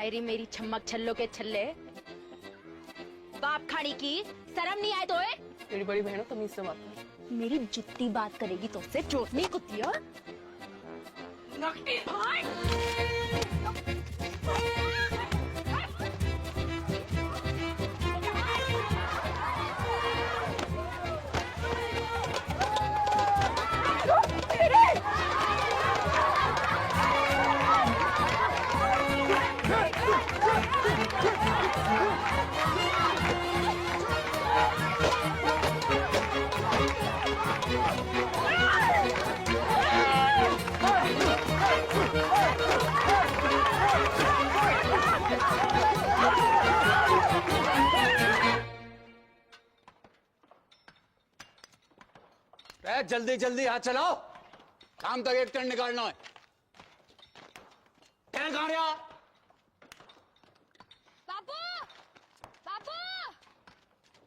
हायरी मेरी छम्मक छल्लो के छल्ले, बाप खानी की शर्म नहीं आए तो है? मेरी बड़ी बहन हो, तमीज से बात कर। मेरी जितनी बात करेगी तो उससे चोटनी कुत्तिया। जल्दी जल्दी हाथ चलाओ, काम तक एक टन निकालना है। क्या कहा रहा? बापू, बापू,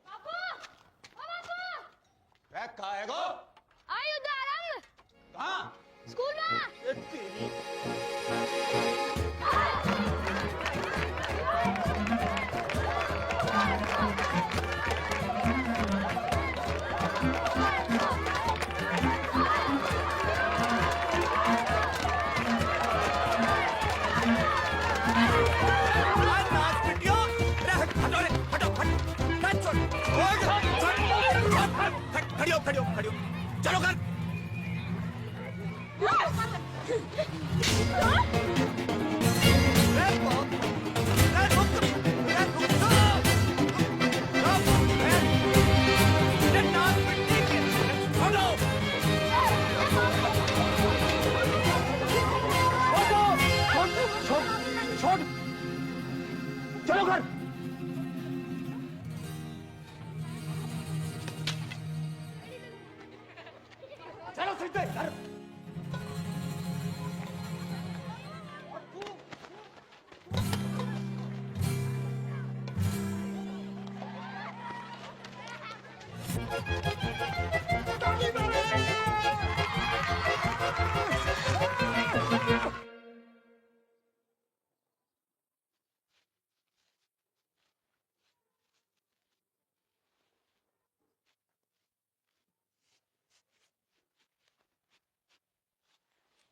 बापू, बापू। कहा है गो? आई उदाहरण। कहाँ? स्कूल में। खड़ियो, चलो कर। चलो घर। चलो सीधे घर।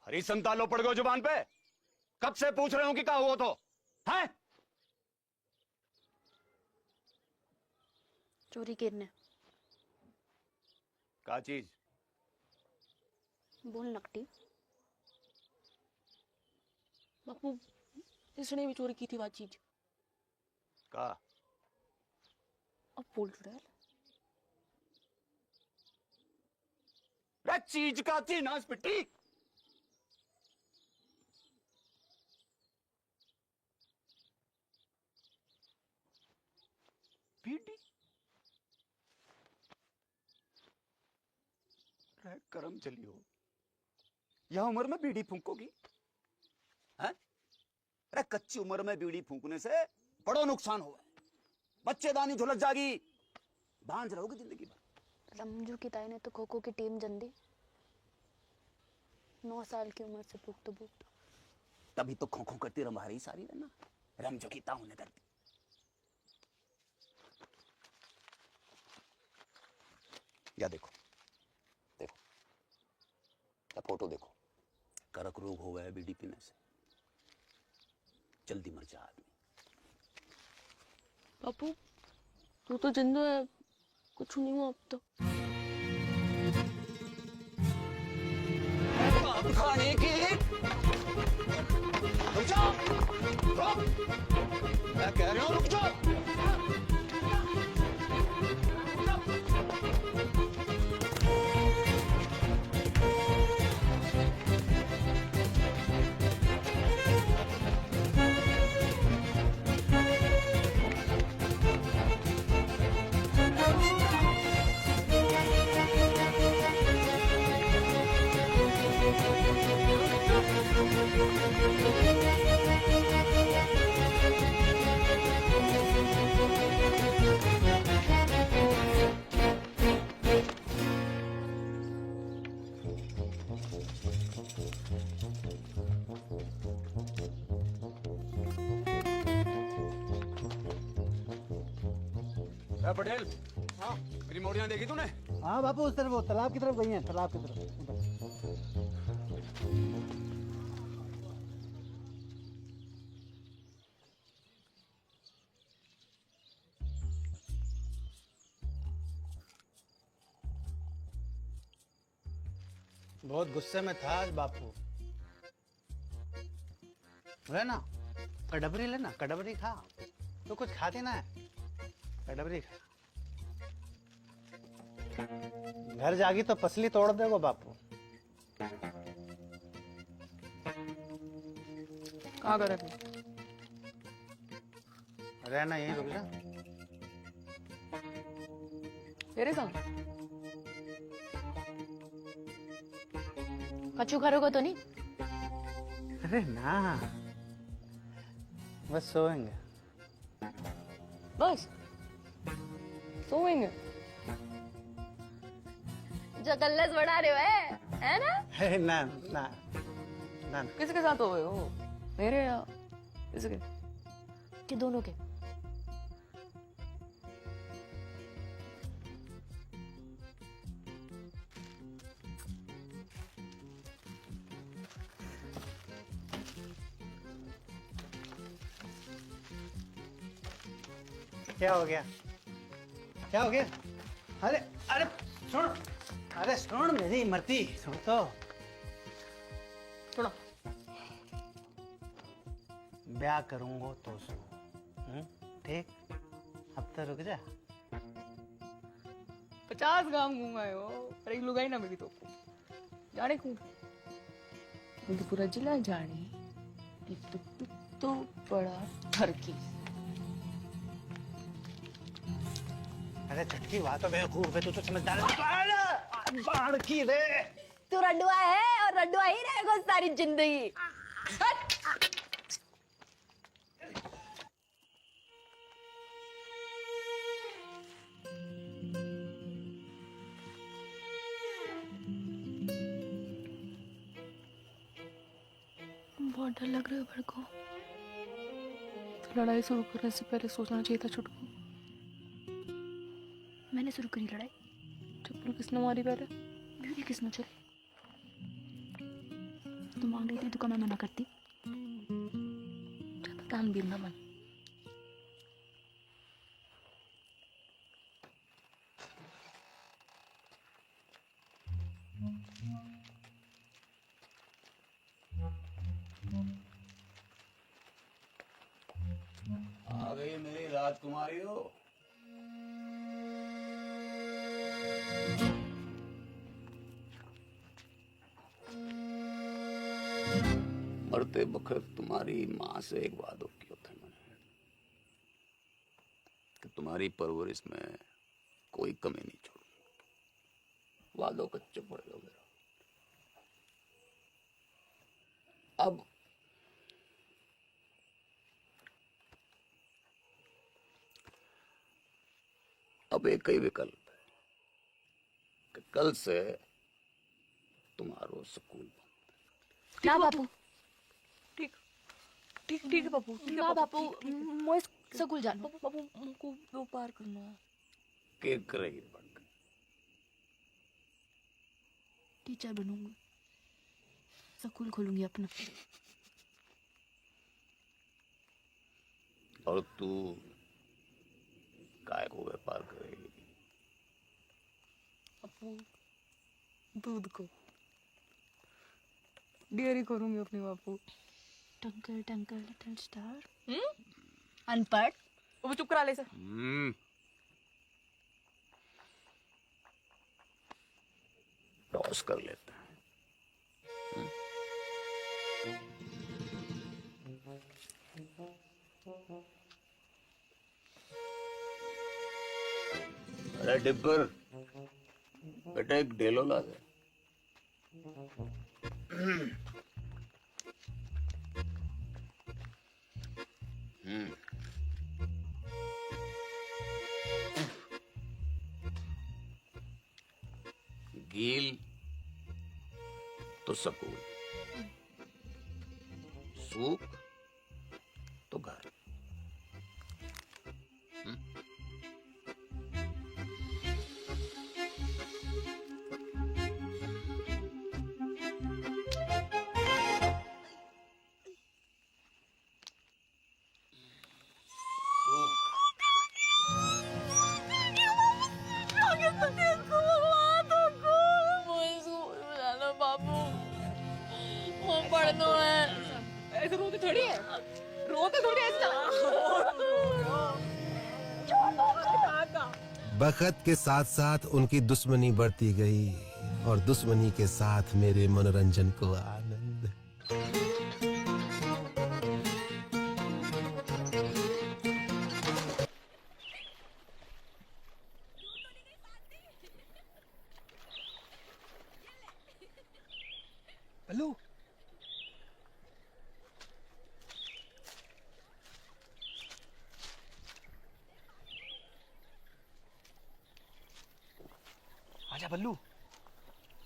हरी संतालो पड़ गए जुबान पे। कब से पूछ रहे हो कि क्या हुआ तो है? चोरी करने। क्या चीज? बोल नकटी। बापू, इसने भी चोरी की थी वो चीज। का? अब बोल रहा है चीज का थी ना पिट्टी। बीड़ी करम चली हो, यह उम्र में बीड़ी फूंकोगी? हैं? अरे कच्ची उम्र में बीड़ी फूंकने से बड़ा नुकसान हुआ है। बच्चेदानी झुलस जागी, भांज रहोगी जिंदगी भर। रमजू की ताई ने तो खो खो की टीम जन दी। 9 साल की उम्र से भूखते तभी तो खो खो करती रंभारी सारी है ना, रमजू की ताऊ ने करती। या देखो देखो, या फोटो देखो, करक रोग हो गया बीड़ी पीने से, जल्दी मर जा आदमी। बापू, तू तो जिंदा है, कुछ नहीं हुआ अब तो। खाने की रुक जाओ, मैं कह रहा हूं रुक जाओ। पटेल, हाँ मेरी मोड़ियां देखी तूने? हाँ बापू, उस तरफ, वो तालाब की तरफ गई हैं, तालाब की तरफ उधर। बहुत गुस्से में था आज बापू। ना कड़बरी लेना, कड़बरी खा। तो कुछ खाते ना है, कड़बरी खा। घर जागी तो पसली तोड़ देगो बापू। कहाँ करे तू? रहना यहीं, रुक जा। मेरे संग कछु करोगे तो नहीं? अरे ना, बस सोएंगे। बस सोएंगे। जो कल्लस बढ़ा रहे हो है ना? है ना ना ना। किसके साथ हो गए हो? मेरे या किसके? कि दोनों के? क्या हो गया? क्या हो गया? अरे अरे सुन, अरे सुन मेरी मरती, सुन तो। सुनो। ब्याह करूंगा तो सो, ठीक? अब तो रुक जा। 50 गांव घूमाए हो, पर एक लुगाई ना मिली तो जाने को मुझे पूरा जिला जाने कि तो बड़ा ठरकी। अरे चटकी वहां तो बेवकूफ है, तू तो समझदार है। बाढ़ की रे। तू रंडुआ है और रंडुआ ही रहेगा सारी जिंदगी। बहुत डर लग रहा है मेरे को। तो लड़ाई शुरू करने से पहले सोचना चाहिए था छुटकू। मैंने शुरू करी लड़ाई? चप्पल किसने मारी पहले? बीड़ी किसने चली? तू मांग रही थी तो मैं मना करती? तान बीरना मन। आ गई मेरी राजकुमारी हो। मरते वक्त तुम्हारी माँ से एक वादा किया था मैंने कि तुम्हारी परवरिश में कोई कमी नहीं छोड़ूंगा। वादों कच्चे पड़ेगा मेरा। अब एक ही विकल्प है कि कल से तुम्हारो स्कूल बंद। ना बापू, ठीक ठीक ठीक है बापू। ना बापू, मैं स्कूल जाना। बापू हमको दो पार करना है। के करेगी बन गई। टीचर बनूंगी, स्कूल खोलूंगी अपना। और तू काय को व्यापार करेगी? बापू दूध को डेयरी करूंगी अपनी बापू। टंकल टंकल लिटिल स्टार। अनपढ़। वो चुप करा ले सर। टॉस कर लेते हैं। अरे डिब्बर, बेटा एक डेलो ला दे। गील तो सकूल, सूख तो घर। थोड़ी है, रोते थोड़ी ऐसा। बखत के साथ साथ उनकी दुश्मनी बढ़ती गई और दुश्मनी के साथ मेरे मनोरंजन को आनंद। बल्लू, आजा बल्लू,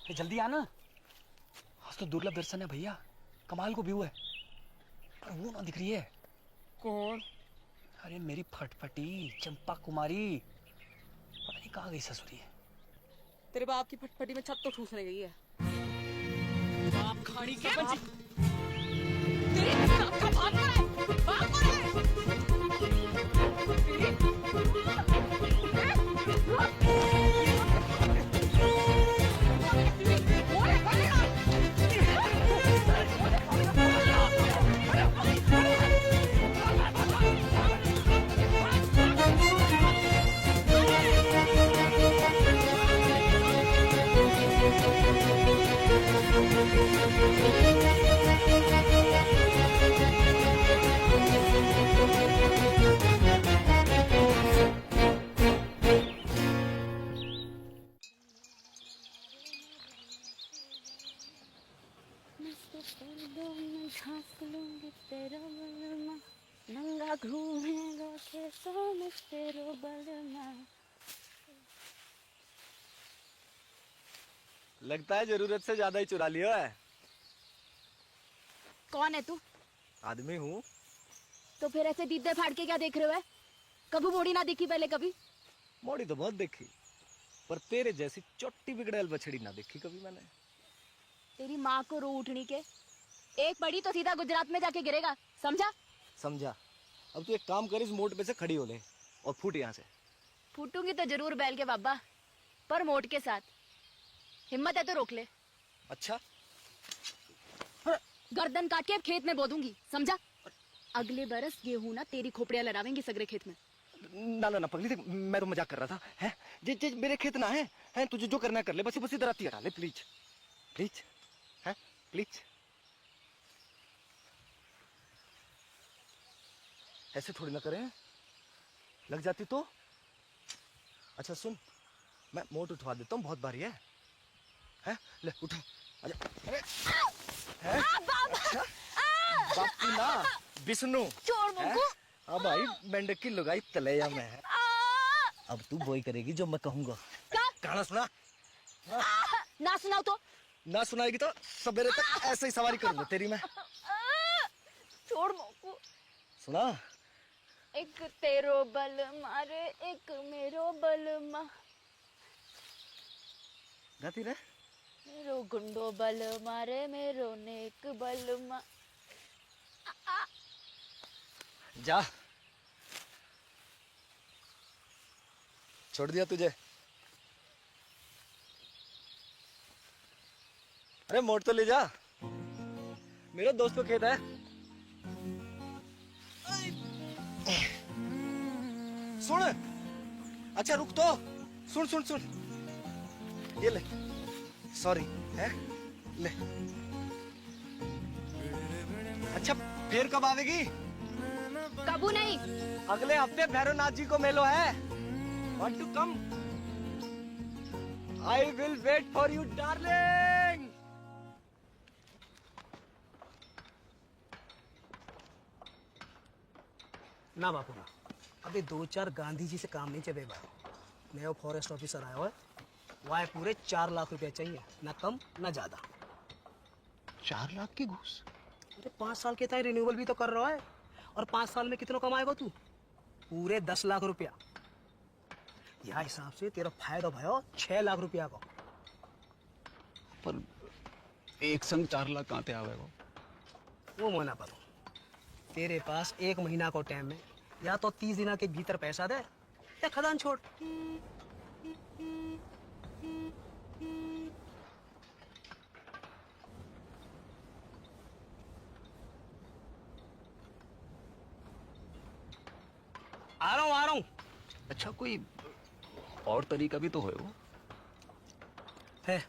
ये जल्दी आना। आज तो दुर्लभ दर्शन है भैया, कमाल को व्यू है, पर वो ना दिख रही है। कौन? अरे मेरी फटफटी चंपा कुमारी, पता नहीं कहाँ गई ससुरी है। तेरे बाप की फटफटी में छत तो ठूसने गई है। बाप खाड़ी के बाप। तेरे बाप का बाप है, बाप नंगा घूमेगा खेतों में तेरो बलमा। लगता है जरूरत से ज्यादा ही चुरा लिया है। कौन है तू? आदमी हूँ। तो फिर ऐसे दीदे फाड़ के क्या देख रहे हो है? कभी मोड़ी ना देखी पहले कभी? मोड़ी तो बहुत देखी, पर तेरे जैसी चोटी बिगड़ैल बछड़ी ना देखी कभी मैंने। तेरी माँ को रो उठनी के, एक पड़ी तो सीधा गुजरात में जाके गिरेगा, समझा? समझा। अब तू एक काम कर, इस मोड़ पे से खड़ी हो ले और फूट यहाँ से। फूटूंगी तो जरूर बैल के बाबा, पर मोट के साथ। हिम्मत है तो रोक ले। अच्छा, गर्दन काट के खेत में बो दूंगी, समझा? अगले बरस गेहूं ना तेरी खोपड़ियां लड़ावेंगी सगरे खेत में। ना ना ना पगली, देख मैं तो मजाक कर रहा था। हैं जे मेरे खेत ना है तुझे जो करना है कर ले, बस बस इधर आती हटा ले प्लीज प्लीज, हैं प्लीज। ऐसे थोड़ी ना करें, लग जाती तो। अच्छा सुन, मैं मोट उठवा देता हूँ, बहुत भारी है। हैं ले उठा, आजा। अरे हैं अच्छा, बापू ना विष्णु। छोड़ मुझको। हाँ भाई, मेंढक की लुगाई तलैया में है। अब तू वही करेगी जो मैं कहूँगा। गाना सुना। ना सुनाओ तो। ना सुनाएगी तो सवेरे तक ऐसे ही सवारी करूंगा तेरी मैं। छोड़ मुझको। सुना। एक तेरो बल मारे एक मेरो बल मा, गाती रहे। मेरो गुंडो बल मारे मेरो नेक बल मा। जा, छोड़ दिया तुझे। अरे मोड़ तो ले जा, मेरे दोस्त को खेत है। सुन, अच्छा रुक तो, सुन सुन सुन, ये ले, सॉरी है, ले। अच्छा फिर कब आवेगी? कबू नहीं। अगले हफ्ते भैरवनाथ जी को मेलो है। Want to come? I will wait for you, darling. ना बापू ना, अभी 2-4 गांधी जी से काम नहीं चलेगा। नया फॉरेस्ट ऑफिसर आया हुआ है, वह पूरे 4 लाख रुपया चाहिए, ना कम ना ज्यादा। 4 लाख की घूस? अरे 5 साल के तय रिन्यूअल भी तो कर रहा है, और 5 साल में कितना कमाएगा तू? पूरे 10 लाख रुपया। यह हिसाब से तेरा फायदा भयो 6 लाख रुपया का। पर एक संग 4 लाख कहाँ ते आवेगा? वो मना करो, तेरे पास 1 महीना को टाइम है, या तो 30 दिन के भीतर पैसा दे या खदान छोड़। आ रहा हूँ। अच्छा कोई और तरीका भी तो है वो। है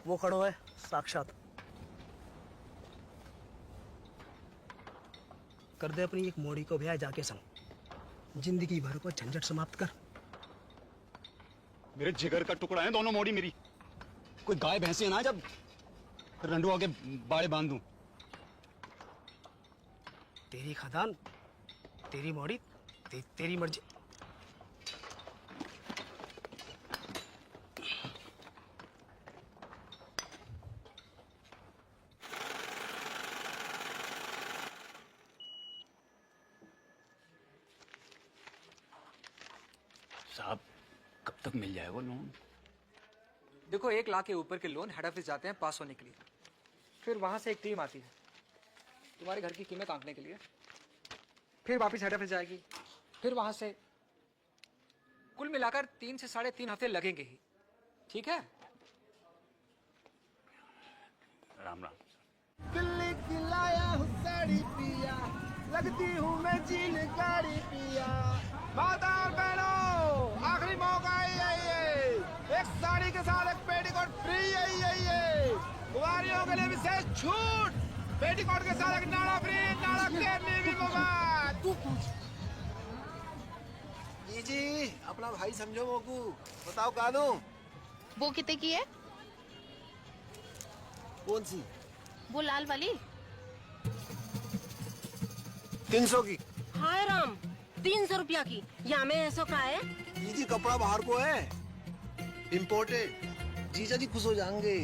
वो खड़ो है साक्षात। कर दे अपनी एक मोड़ी को ब्याह जाके संग, जिंदगी भर को झंझट समाप्त कर। मेरे जिगर का टुकड़ा है दोनों मोड़ी मेरी। कोई गाय भैंसी है ना जब रंडुआ के बाड़े बांध दूं। तेरी खदान, तेरी मोड़ी, तेरी मर्जी। साहब कब तक मिल जाए वो लोन? देखो 1 लाख के ऊपर के लोन हेड ऑफिस जाते हैं पास होने के लिए, फिर वहां से एक टीम आती है तुम्हारे घर की कीमत आंकने के लिए, फिर वापस हेड ऑफिस जाएगी, फिर वहां से कुल मिलाकर 3 से 3.5 हफ्ते लगेंगे ही। ठीक है? राम राम। दिल्ली की लाया हूँ साड़ी पिया, लगती हूँ मैं चीन गाड़ी पिया। माता और बहनों, आखिरी मौका है ये, एक साड़ी के साथ एक पेटीकोट फ्री है ये। कुंवारियों के लिए विशेष छूट, पेटीकोट के साथ एक नाड़ा फ्री, नाड़ा केरने भी मुफ्त। जी अपना भाई समझो मोकू, बताओ कानू वो कितने की है? कौन सी? वो लाल वाली। 300 की। हाय राम, 300 रुपया की। यहाँ में ऐसा का है? जी कपड़ा बाहर को है, इम्पोर्टेड। जीजा जी खुश हो जाएंगे,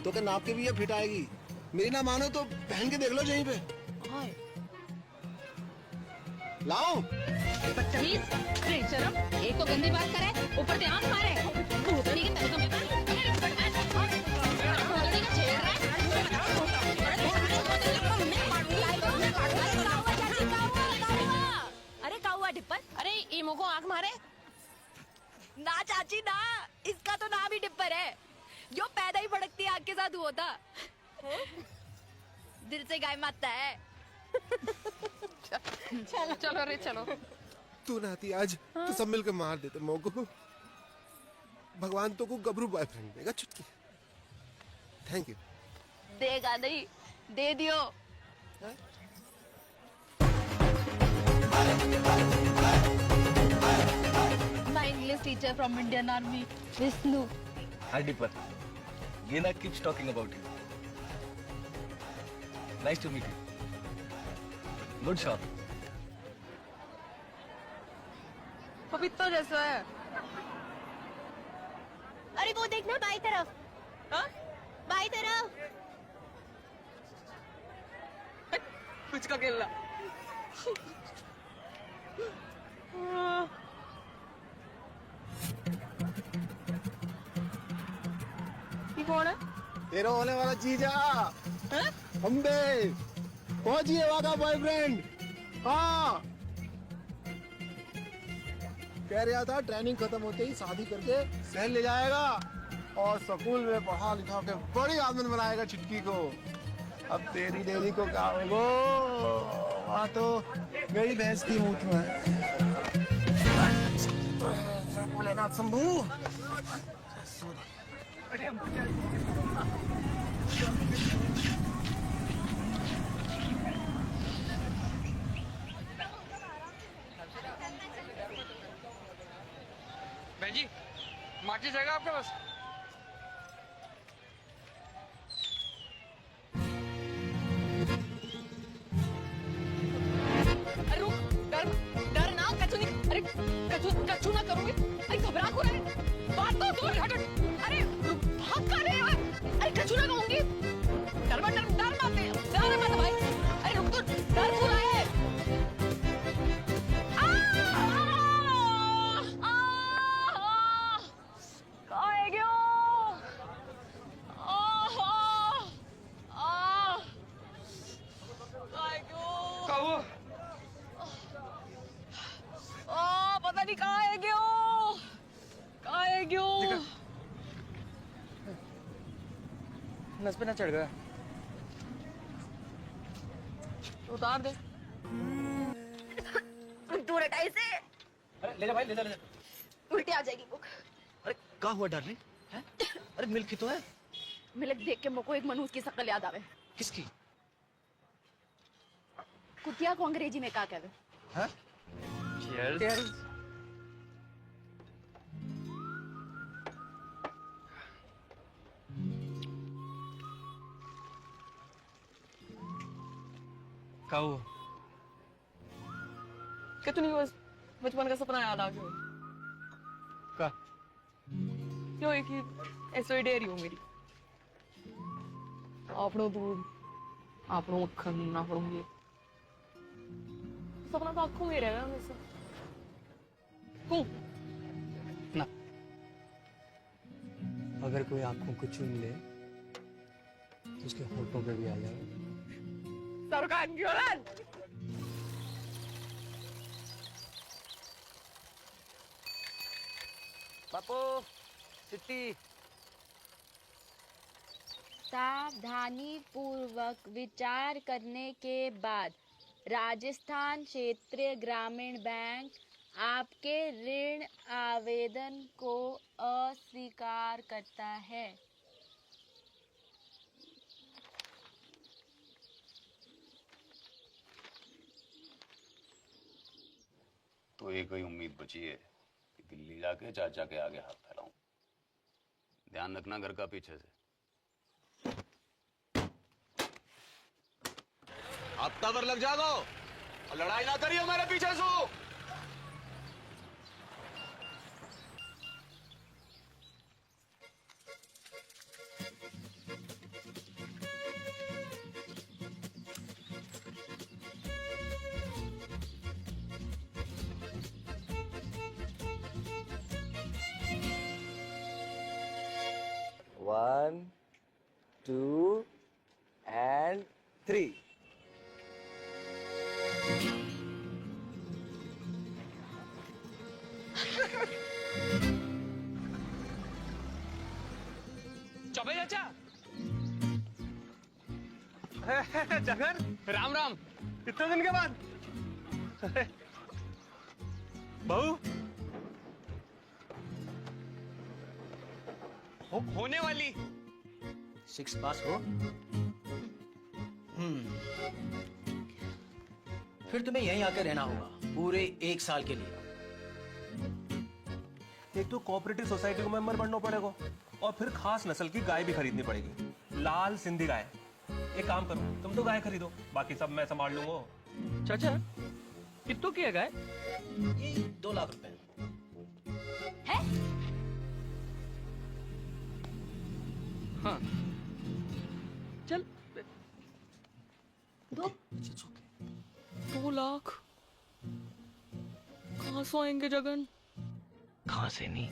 तो क्या नाप के भी ये फिट आएगी। मेरी ना मानो तो पहन के देख लो यहीं पे। हाय लाओ। बदतमीज, बेशरम, एक तो गंदी बात करे, ऊपर से आंख मारे। भूतनी की तरह में भूतनी का छेड़ रहा है। अरे का हुआ डिप्पर? अरे ईमो को आंख मारे। ना चाची ना, इसका तो नाम ही डिप्पर है। जो पैदा ही भड़कती आग के साथ हुआ था। दिल से गाय मारता है। चलो रे चलो। तू नाती आज तो सब मिलकर मार देते मोको। भगवान तो को गबरू बॉयफ्रेंड देगा चुटकी। Thank you. देगा नहीं, दे दियो। My English teacher from Indian Army, Vishnu. Hi Dipper. Gina keeps talking about you. Nice to meet you. Good shot. पपीता जैसा है। अरे वो देखना बाई तरफ। हाँ? बाई तरफ। कुछ का केला। ये कौन है? तेरा होने वाला जीजा अम्बे पहुंचिए वादा बॉयफ्रेंड। हाँ कह रहा था ट्रेनिंग खत्म होते ही शादी करके शहर ले जाएगा और स्कूल में पढ़ा लिखा के बड़ी आदमी बनाएगा चिटकी को। अब तेरी डेरी को क्या होगा? वहाँ तो मेरी भैंस की मूत में भोलेनाथ शंभू। बहन जी माचिस जाएगा आपके पास? अरे रुक, डर ना, कछु नहीं। अरे कछु ना करूंगी। अरे घबरा क्यों रहे? बात तो दूर हट। अरे भाग कर रहे हो? अरे कछु ना कहूंगी। डर मत भाई। अरे रुक तो, डर क्यों रहा है? पता नहीं कहाँ है क्यों नस पे ना चढ़ गया। उतार दे। बेटा इसे। अरे ले जा भाई, ले जा ले जा। उल्टी आ जाएगी बुक। अरे क्या हुआ डार्लिंग? हैं? अरे मिल्क ही तो है। मिल्क देख के मुझको एक मनहूस की शक्ल याद आवे। किसकी? कुतिया को अंग्रेजी में क्या कहवे? हाँ? Cheers. क्या हुआ? क्या तूने बस बचपन का सपना याद आ गया? क्या? क्यों एक ही ऐसे डेयरी हो मेरी। आपनो दूध, आपनो मक्खन, आपनो ये सपना तो आंखों में रहेगा वैसे। क्यों? ना, अगर कोई आंखों को चूम ले तो उसके होठों पे भी आ जाए। सरकार की औलाद। पापू, सिट्टी। सावधानी पूर्वक विचार करने के बाद राजस्थान क्षेत्रीय ग्रामीण बैंक आपके ऋण आवेदन को अस्वीकार करता है। तो एक ही उम्मीद बची है कि दिल्ली जाके चाचा के आगे हाथ फैलाऊं। ध्यान रखना घर का पीछे से। हफ्ता भर लग जाओ और लड़ाई ना करियो मेरे पीछे से। One, two, and three. Choubey चाचा। जगन, राम राम। कितने दिन के बाद? बहू होने वाली 6 पास हो। फिर तुम्हें यहीं आकर रहना होगा पूरे 1 साल के लिए। एक तो कोऑपरेटिव सोसाइटी को मेंबर बनना पड़ेगा और फिर खास नस्ल की गाय भी खरीदनी पड़ेगी, लाल सिंधी गाय। एक काम करो, तुम तो गाय खरीदो, बाकी सब मैं संभाल लूंगा। चाचा कितनों की है गाय? ये 2 लाख रुपए। हाँ चल 2 लाख कहाँ से आएंगे जगन? कहाँ से नहीं,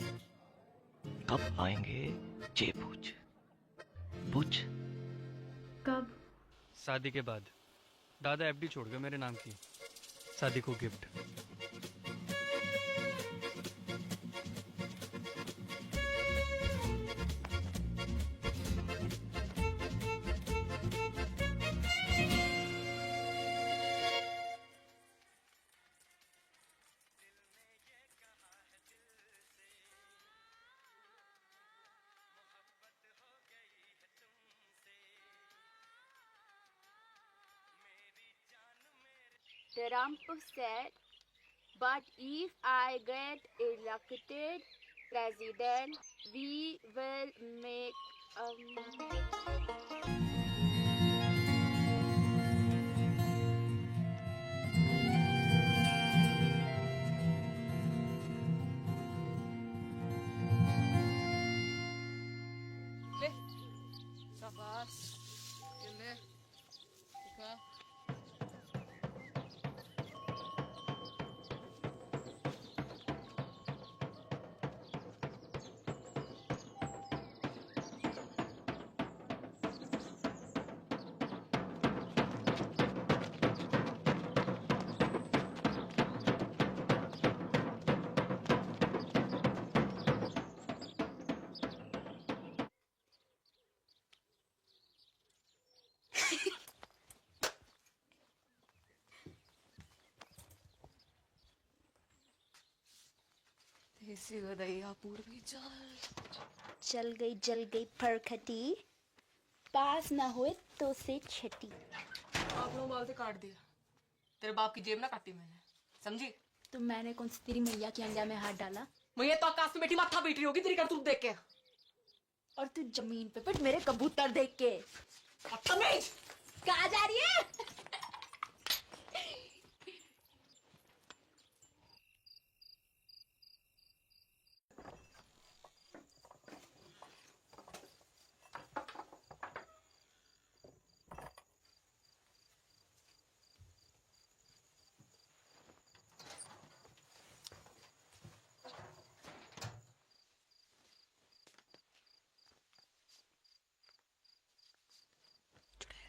कब आएंगे ये पूछ। पूछ। कब? शादी के बाद। दादा एफडी छोड़ गए मेरे नाम की, शादी को gift. Trump said, but if I get elected president, we will make ले शाबाश ये ले दिखा। सी गदैया पूर्वी चल गई जल गई फरखटी, पास ना हुए तो से छटी। आप लोग बाल से काट दिया, तेरे बाप की जेब ना काटी मैंने, समझी? तो मैंने कौन सी तेरी मैया की अंडा में हाथ डाला? मैं तो आकाश में बैठी माथा पीट रही होगी तेरी करतूत देख के। और तू जमीन पे पिट मेरे कबूतर देख के। बदतमीज! कहाँ जा रही है?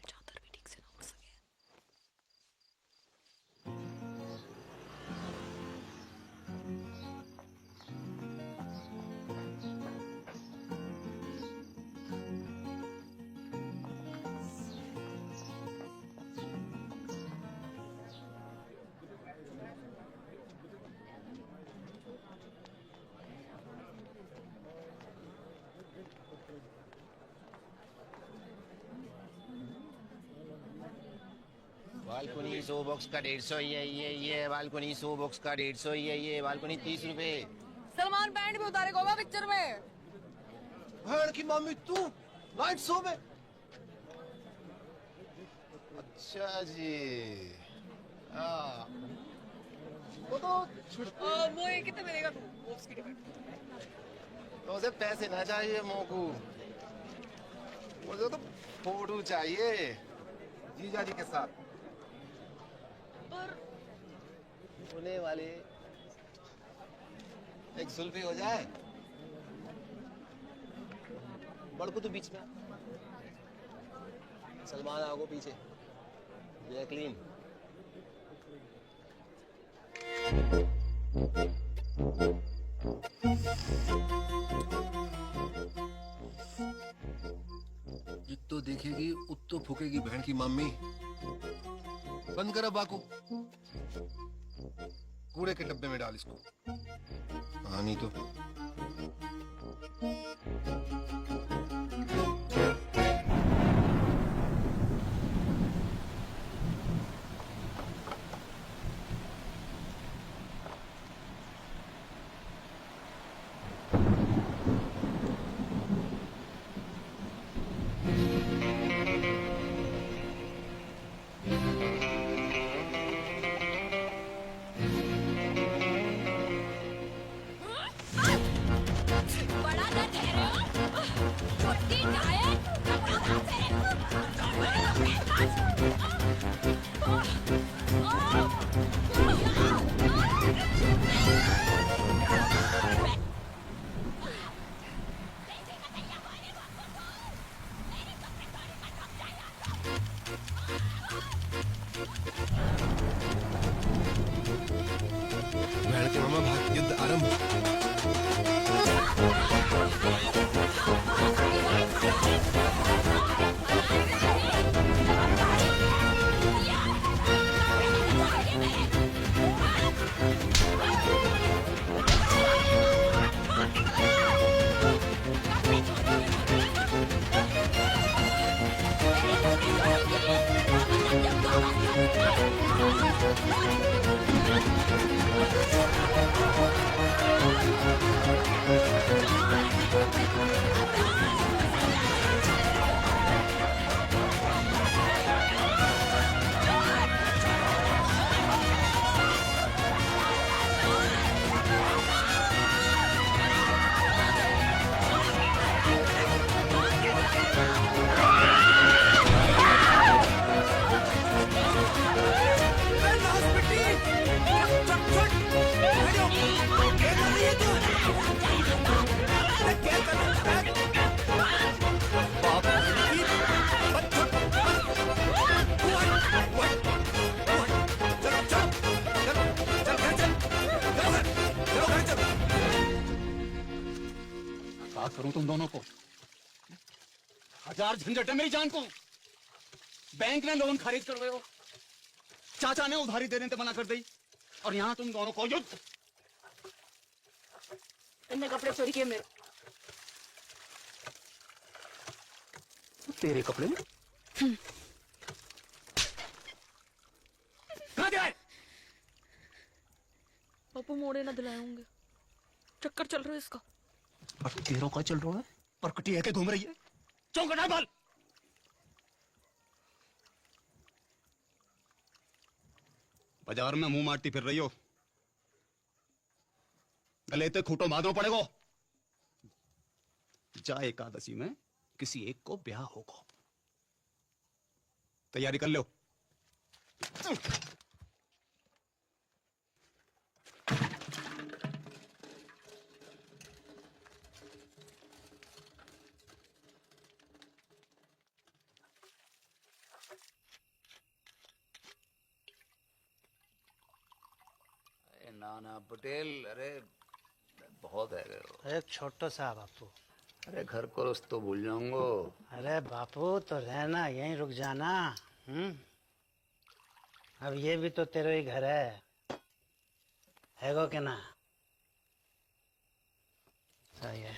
चादर भी ठीक से ना उड़ सके। बालकोनी 100 बॉक्स का 150 ये बालकोनी 100 बॉक्स का 150 ये बालकोनी 30 रुपए। सलमान पैंट भी उतारेगा होगा पिक्चर में। भैन की मम्मी तू नाइट शो में? अच्छा जी। वो तो वो ये कितने मिलेगा तू बॉक्स की टिकट? तो उसे पैसे ना चाहिए मोकू, मुझे तो फोटो चाहिए जीजा जी के साथ। पर होने वाले एक सुल्फी हो जाए। बड़कू तो बीच में, सलमान आगो पीछे, ये क्लीन। जित्तो देखेगी उतो फूकेगी बहन की मम्मी। बंद करा बाकू, कूड़े के डब्बे में डाल इसको। हाँ नहीं तो बड़ा ना ठहरे हो, छोटी टायर, कपड़ा बहन के मामा भाग युद्ध आरंभ। क्या करूं तुम दोनों को? हजार झंझट है मेरी जान को। बैंक ने लोन खरीद कर रहे हो, चाचा ने उधारी देने से मना कर दी, और यहाँ तुम दोनों को युद्ध। इनने कपड़े चोरी किए मेरे। तेरे कपड़े में कहाँ गए? बापू मोड़े ना दिलाए होंगे, चक्कर चल रहा है इसका। और तेरों का चल रहा है, परकटी है के घूम रही है। चौंकना बाल। बाजार में मुंह मारती फिर रही हो, गले ते खूंटो बांधो पड़ेगो। जा एकादशी में किसी एक को ब्याह होगा, तैयारी कर लो। नाना पटेल, अरे बहुत है। एक छोटो सा बापू। अरे घर को तो भूल जाऊंगा। अरे बापू तो रहना, यहीं रुक जाना। अब ये भी तो तेरा ही घर है गो के ना? सही है,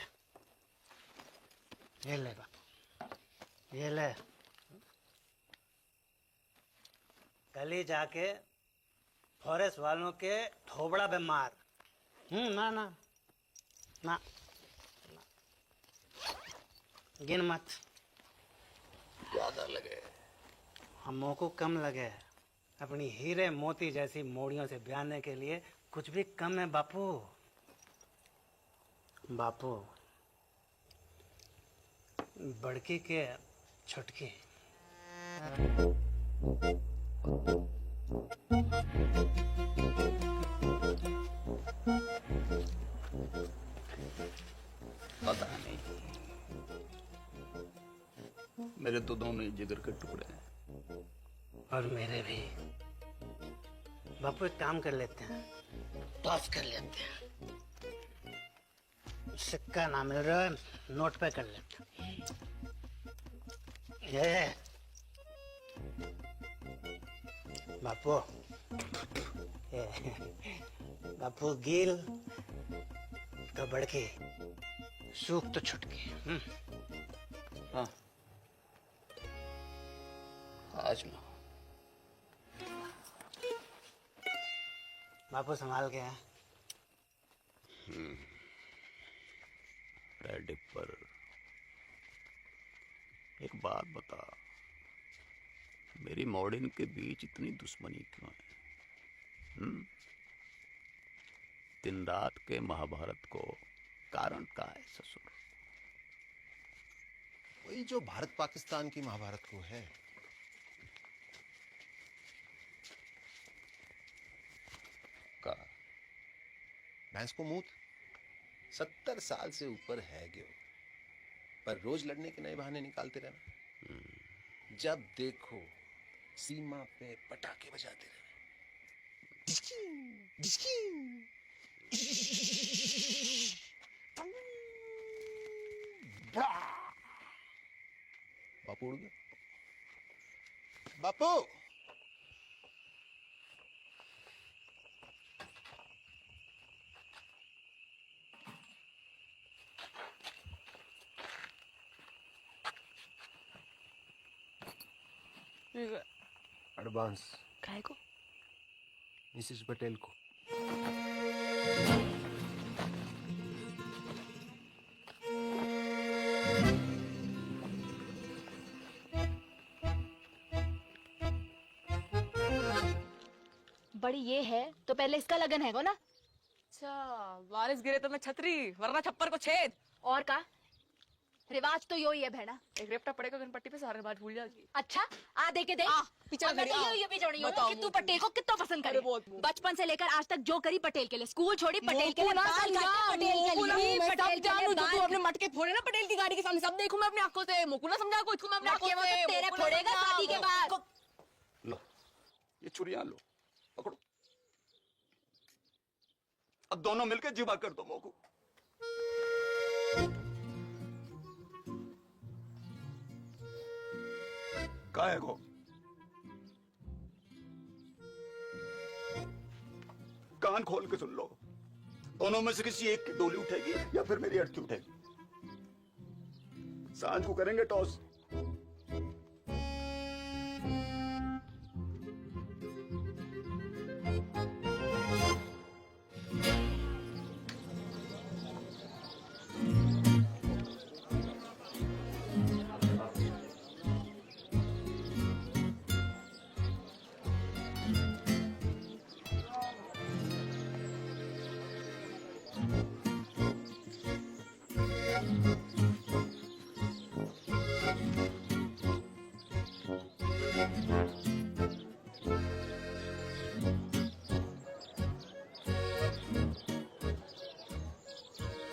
ये ले बापू, ये ले। कल ही जाके फॉरेस्ट वालों के थोबड़ा पे मार। ना ना ना, गिन मत। ज्यादा लगे हमों को कम लगे। अपनी हीरे मोती जैसी मोड़ियों से ब्याहने के लिए कुछ भी कम है बापू। बापू बड़की के छुटकी। पता नहीं, मेरे तो दोनों ही जिगर के टुकड़े हैं। और मेरे भी। बापू एक काम कर लेते हैं, टॉस कर लेते हैं। सिक्का ना मिल रहा है, नोट पे कर लेते हैं। ये बापू, ये बापू गिल तो बड़की, सूख तो छुटकी। हाँ, आज ना। बापू संभाल के। रेड पर एक बात बता, मेरी मॉर्डन के बीच इतनी दुश्मनी क्यों है? दिन रात के महाभारत को कारण का है ससुर? वही जो भारत पाकिस्तान की महाभारत को है। का भैंस को मूत 70 साल से ऊपर है क्यों, पर रोज लड़ने के नए बहाने निकालते रहना। जब देखो सीमा पे पटाखे बजाते रहना। बापू उड़ गया। बापू एडवांस काय को? मिसेस पटेल को। बड़ी ये है तो पहले इसका लगन है ना? अच्छा, बारिश गिरे तो मैं छतरी, वरना छप्पर को छेद। और का रिवाज तो यो ही है भेड़ा। एक रेपटा पड़ेगा गणपट्टी पे, सारे रिवाज भूल जाएगी। अच्छा आ दे के दे। पीछे मैं तो खड़ी, ये भी जोड़ी हूँ बताओ कि तू पटेल को कितना पसंद करे। बचपन से लेकर आज तक जो करी पटेल के लिए, स्कूल छोड़ी पटेल के लिए, बाल काटे पटेल के लिए, पटेल के लिए तू अपने मटके फोड़े ना पटेल की गाड़ी के सामने, सब देखूं मैं अपनी आंखों से। मोकू ना समझा को, इसको मैं अपनी आंखों से। तेरे फोड़ेगा शादी के बाद। लो ये चुड़ियां लो, पकड़ो। अब दोनों मिलकर जिबा कर दो मोकू। का है को? कान खोल के सुन लो, दोनों में से किसी एक की डोली उठेगी या फिर मेरी अटकी उठेगी। सांझ को करेंगे टॉस।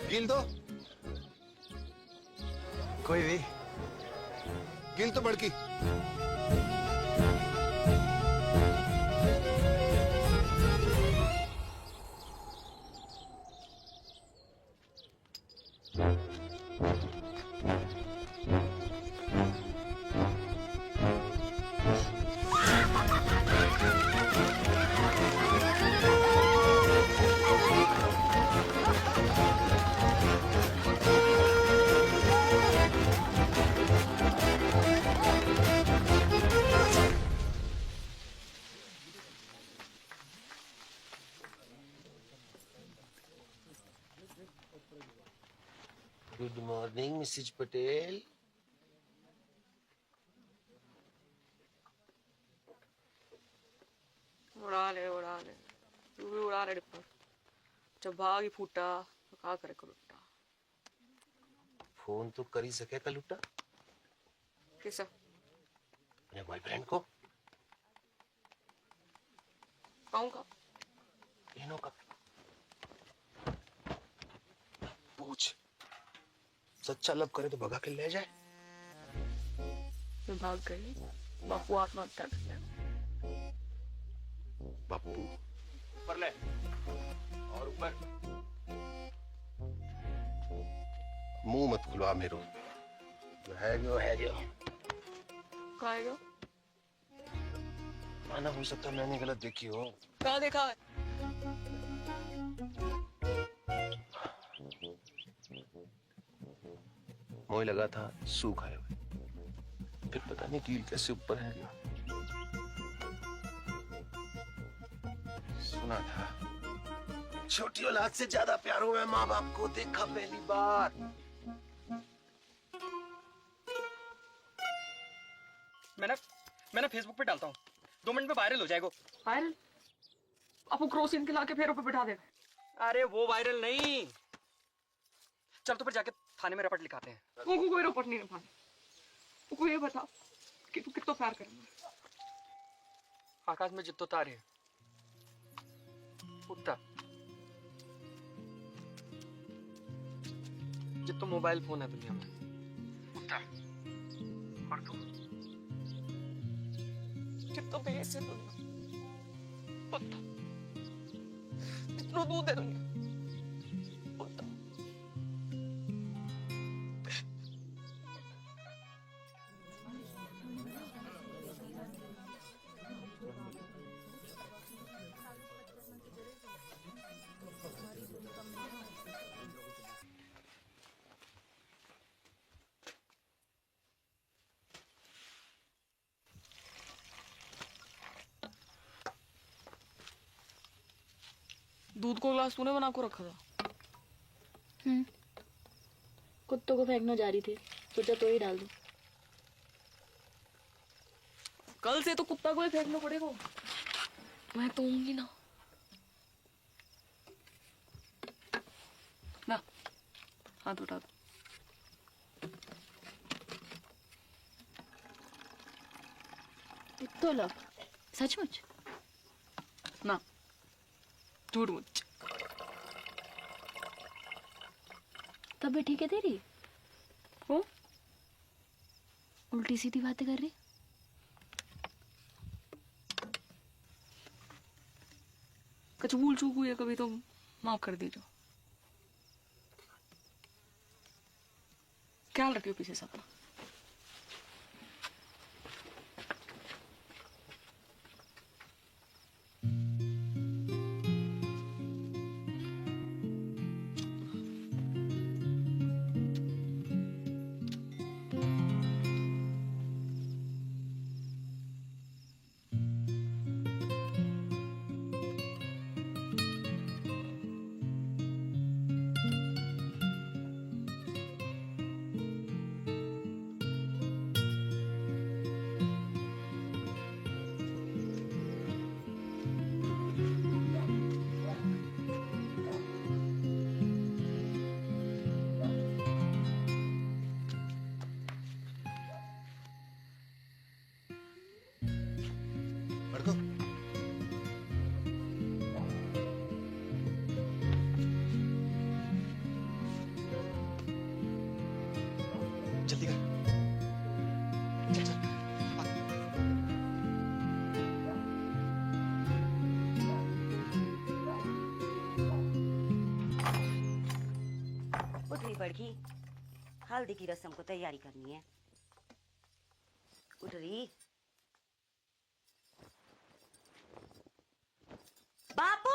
गिल दो, कोई भी। गिल तो बड़की। Good morning Mrs Patel. उड़ा ले तू भी उड़ा ले डिप्पर। जब भाग ही फूटा तो क्या करे कलुट्टा। फोन तो कर ही सके कलुट्टा किसे? अपने बॉयफ्रेंड को। कहूँगा इन्हों का पूछ, सच्चा लव करे तो भगा के ले जाए। मैं भाग गई, बापू आत्महत्या कर लिया। बापू ऊपर ले और ऊपर। मुंह मत खुलवा मेरो। है जो कहाँ है गया? माना हो सकता है मैंने गलत देखी हो। कहाँ देखा है? मोह लगा था सूख आए हुए, फिर पता नहीं कील कैसे ऊपर है गया। सुना था छोटी औलाद से ज्यादा प्यार हुआ है माँ बाप को। देखा पहली बार। मैंने फेसबुक पे डालता हूँ, 2 मिनट में वायरल हो जाएगा। वायरल? आपको क्रोसिन खिला के पैरों पे बिठा दे। अरे वो वायरल नहीं, चल तो फिर जाके थाने में रिपोर्ट लिखाते हैं। वो कोई रिपोर्ट नहीं लिखानी। वो ये बता कि तू कितना प्यार करेगा। आकाश में जितो तारे हैं उतना जितो मोबाइल फोन है दुनिया में उतना। और तू कितना बेस है दुनिया उतना। कितना दूध है दुनिया उतना। दूध को ग्लास तूने बना को रखा था? कुत्तों को फेंकने जा रही थी, सोचा तो ही डाल दूं। कल से तो कुत्ता को ही फेंकना पड़ेगा। मैं तो होंगी ना। ना हाथ उठा दो। तो लव सचमुच? ना झूठ मुझ। तब भी ठीक है तेरी? हो उल्टी सीधी बातें कर रही। कुछ भूल चूक हुई है कभी तो माफ कर दीजिए। ख्याल रखियो पीछे से अपना। बड़की हल्दी की रस्म को तैयारी करनी है। उठ रही बापू।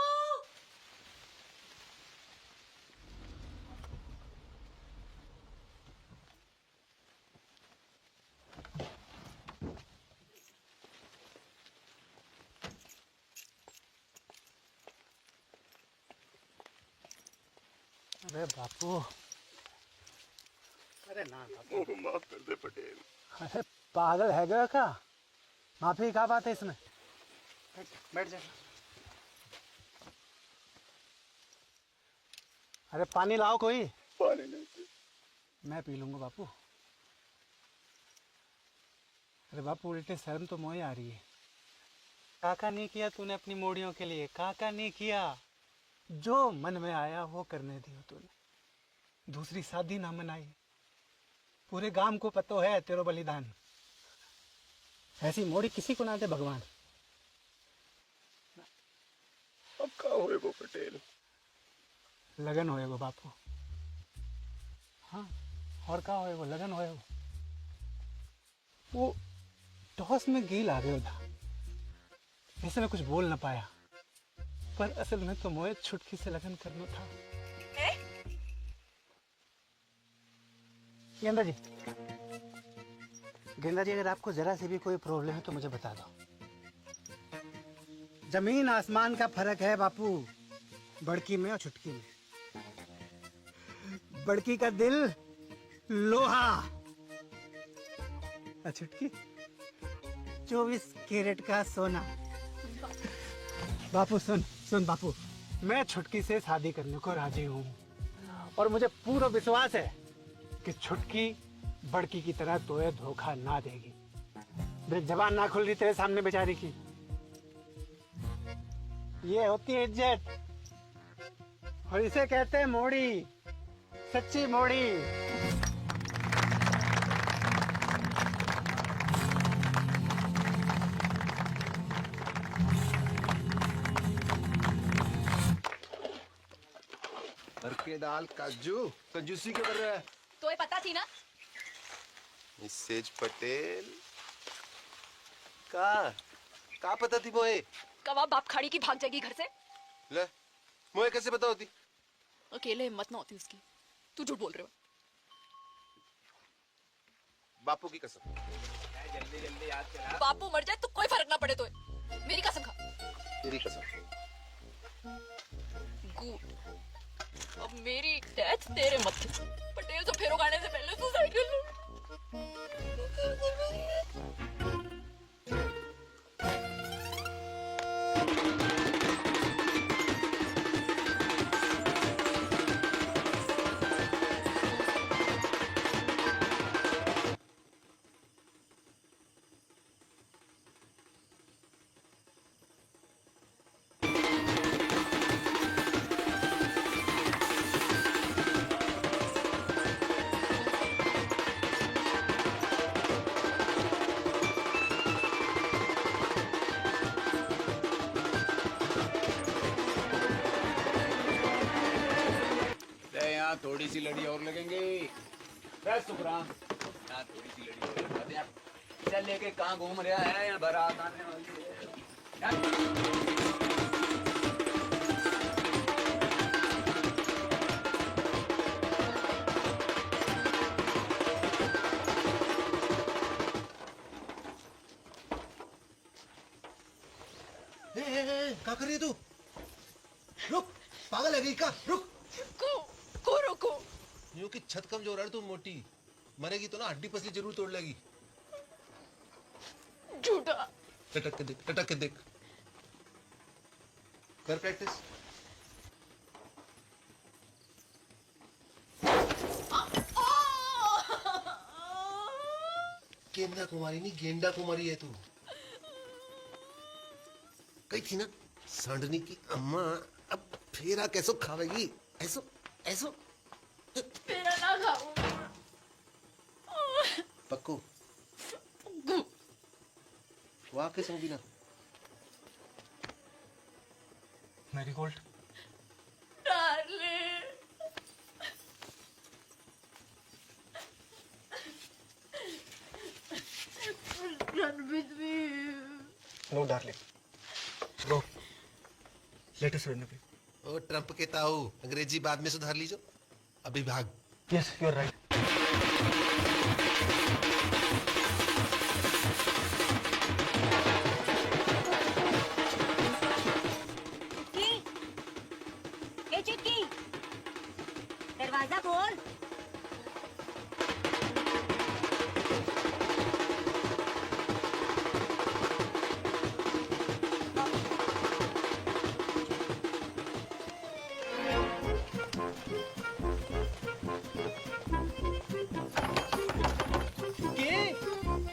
अरे बापू, अरे ना बापू, माफ कर दे पटेल। अरे पागल है गया क्या? माफी क्या बात है इसमें? बैठ जा। अरे पानी लाओ कोई। पानी नहीं। मैं पी लूंगा बापू। अरे बापू उल्टे शर्म तो मोए आ रही है। काका नहीं किया तूने अपनी मोड़ियों के लिए, काका नहीं किया। जो मन में आया वो करने दियो तूने। दूसरी शादी ना मनाई। पूरे गांव को पतो है तेरो बलिदान। ऐसी मोड़ी किसी को ना दे भगवान। अब क्या होएगो पटेल? लगन होएगो बापू। हाँ, और क्या होएगो? लगन होएगो। वो टॉस में गेल आ गया था, ऐसे मैं कुछ बोल ना पाया, पर असल में तो मोए छुटकी से लगन करना था। गेंदा जी, गेंदा जी, अगर आपको जरा से भी कोई प्रॉब्लम है तो मुझे बता दो। जमीन आसमान का फर्क है बापू, बड़की में और छुटकी में। बड़की का दिल लोहा और छुटकी 24 कैरेट का सोना। बापू सुन सुन बापू, मैं छुटकी से शादी करने को राजी हूँ और मुझे पूरा विश्वास है कि छुटकी बड़की की तरह तोए धोखा ना देगी। देख जबान ना खुल रही तेरे सामने बेचारी की। ये होती है इज्जत और इसे कहते हैं मोड़ी, सच्ची मोड़ी। के दाल काजू कंजूसी क्यों कर रहा है? तो ये पता थी ना? मिसेज पटेल का पता थी मोए? कब बाप खाड़ी की भाग जाएगी घर से? ले मोए कैसे पता होती? अकेले हिम्मत ना होती उसकी। तू झूठ बोल रहे हो। बापू की कसम। जल्दी जल्दी याद करा। बापू मर जाए तो कोई फर्क ना पड़े तो मेरी कसम खा। तेरी कसम। गुड। अब मेरी डेथ तेरे मत। पटेल तो फेरो गाने से पहले सुसाइड कर लूं। थोड़ी सी लड़ी और लगेंगे। बस सुखराम, यहाँ थोड़ी सी लड़ी और लगा दे। चल लेके कहाँ घूम रहा है? यहाँ बारात आने वाली है। क्या कर रही है तू? रुक, पागल है गई का? रुक। रुको। यूं कि छत कमजोर है तू, मोटी मरेगी तो ना हड्डी पसली जरूर तोड़ लेगी। झूठा। टटक के देख, टटक के देख। कर प्रैक्टिस। गेंदा कुमारी नहीं, गेंडा कुमारी है तू। कही थी ना सांडनी की अम्मा अब फेरा कैसो खावेगी? ऐसो ऐसो फेरा ना खाऊं। पक्को वाह के संगी ना। Marigold darling. No darling go let us run away ओ ट्रंप के ताऊ अंग्रेजी बाद में सुधार लीजो अभी भाग यस यू आर राइट चुटकी दरवाजा खोल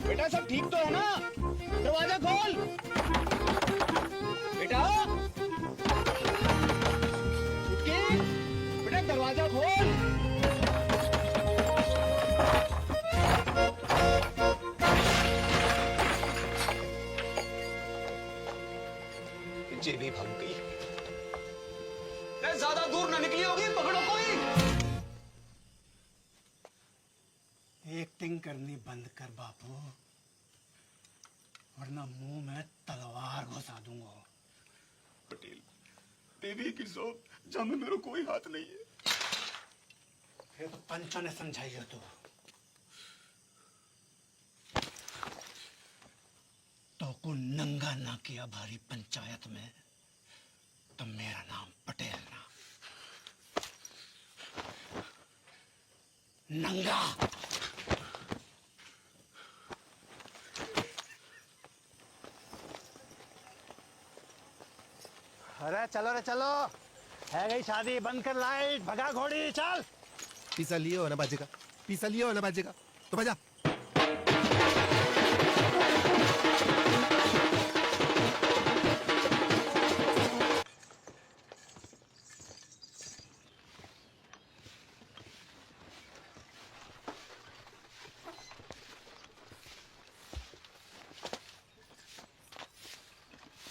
बेटा सब ठीक तो है ना दरवाजा खोल बेटा बेटा दरवाजा खोल जेबी भाग गई ज्यादा दूर ना निकली होगी पकड़ो कोई एक्टिंग करनी बंद कर बापू वरना मुंह में तलवार घुसा दूंगा पटेल देवी की सो जंग में मेरा कोई हाथ नहीं है फिर तो पंचा ने समझाइए तो को नंगा ना किया भारी पंचायत में तो मेरा नाम पटेल ना नंगा अरे चलो रे चलो है गई शादी बंद कर लाइट भगा घोड़ी चल पीसा लियो ना बाजेगा पीसा लियो ना बाजेगा तो बजा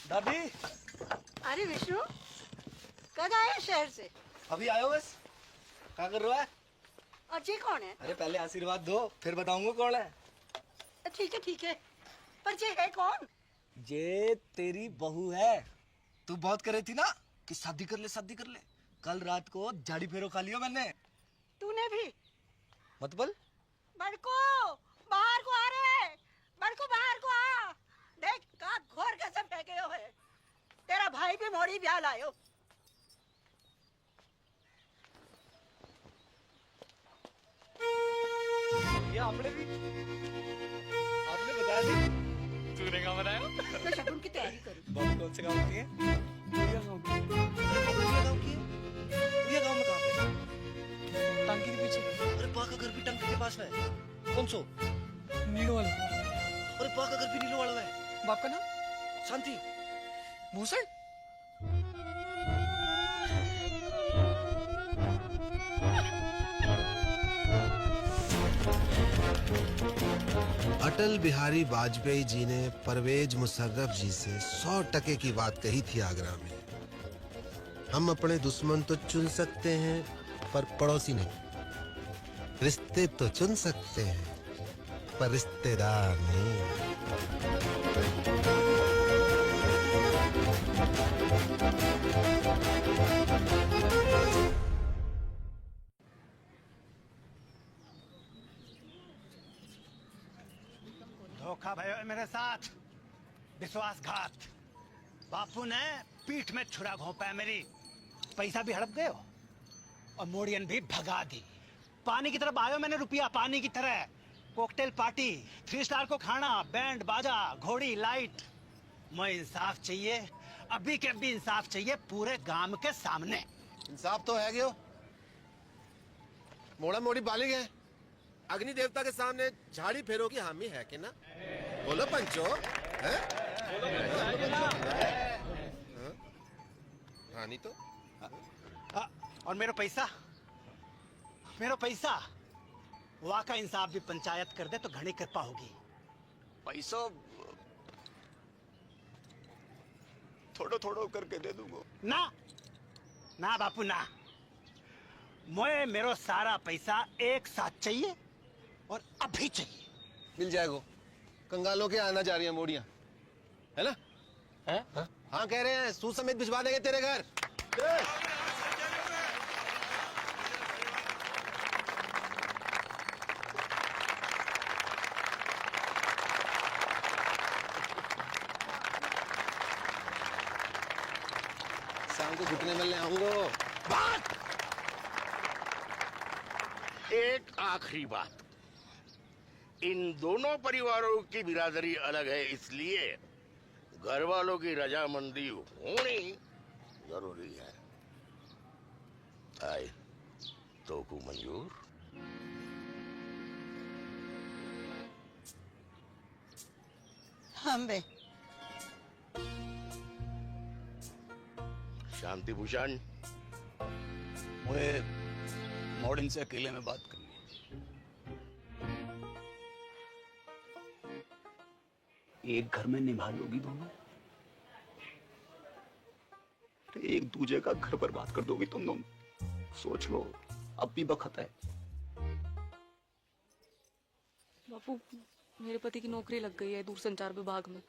दादी अरे विष्णु कब आया शहर से? अभी आयो बस क्या कर रहा है और ये कौन है? अरे पहले आशीर्वाद दो फिर बताऊंगा कौन है ठीक है पर ये है कौन? ये तेरी बहू है तू बहुत करे थी ना कि शादी कर ले कल रात को झाड़ी फेरो खा लियो मैंने तूने भी मत बोल बड़को बाहर को आ रहे बड़को बाहर को आ देख का घोर कैसे फेंके हो है तेरा भाई भी मोड़ी ब्याह लायो ये आपने बताया नहीं तूने क्या बताया मैं शगुन की तैयारी करूं बहुत कौन से गाँव की है बुढ़िया गाँव की बुढ़िया गाँव में कहाँ पे टांकी के पीछे अरे पा का घर भी टंकी के पास में है कौन सो नीलो वाला अरे पा का घर भी नीलो वाला है बाप का नाम शांति भूसड़ अटल बिहारी वाजपेयी जी ने परवेज मुशर्रफ जी से 100% की बात कही थी आगरा में हम अपने दुश्मन तो चुन सकते हैं पर पड़ोसी नहीं रिश्ते तो चुन सकते हैं पर रिश्तेदार नहीं धोखा भयो मेरे साथ विश्वासघात बापू ने पीठ में छुरा घोंपा है मेरी पैसा भी हड़प गए हो और मोड़ियन भी भगा दी पानी की तरफ आयो मैंने रुपया पानी की तरह कॉकटेल पार्टी 3 स्टार को खाना बैंड बाजा घोड़ी लाइट मुझे इंसाफ चाहिए अभी के अभी इंसाफ चाहिए पूरे गांव के सामने इंसाफ तो है गयो मोड़ा मोड़ी बालिग है अग्नि देवता के सामने झाड़ी फेरो की हामी है कि ना बोलो पंचो हैं? रानी तो और मेरा पैसा वहाँ का इंसाफ भी पंचायत कर दे तो घनी कृपा होगी पैसा थोड़ा थोड़ा करके दे दूंगा ना बापू ना मुझे मेरो सारा पैसा एक साथ चाहिए और अभी चाहिए मिल जाएगा कंगालों के आना जा रही है मोड़ियां है ना हाँ कह रहे हैं, सूद समेत भिजवा देंगे तेरे घर। शाम को घुटने मिलने आऊंगा। बात एक आखिरी बात, इन दोनों परिवारों की बिरादरी अलग है, इसलिए घर वालों की रजामंदी होनी जरूरी है। आए तो को मंजूर? हमें शांति भूषण, मुझे मॉर्निंग से अकेले में बात करनी है। एक घर में निभा लोगी दोनों, एक दूजे का घर बर्बाद कर दोगी तुम दोनों। सोच लो, अब भी वक्त है। बापू, मेरे पति की नौकरी लग गई है दूरसंचार विभाग में।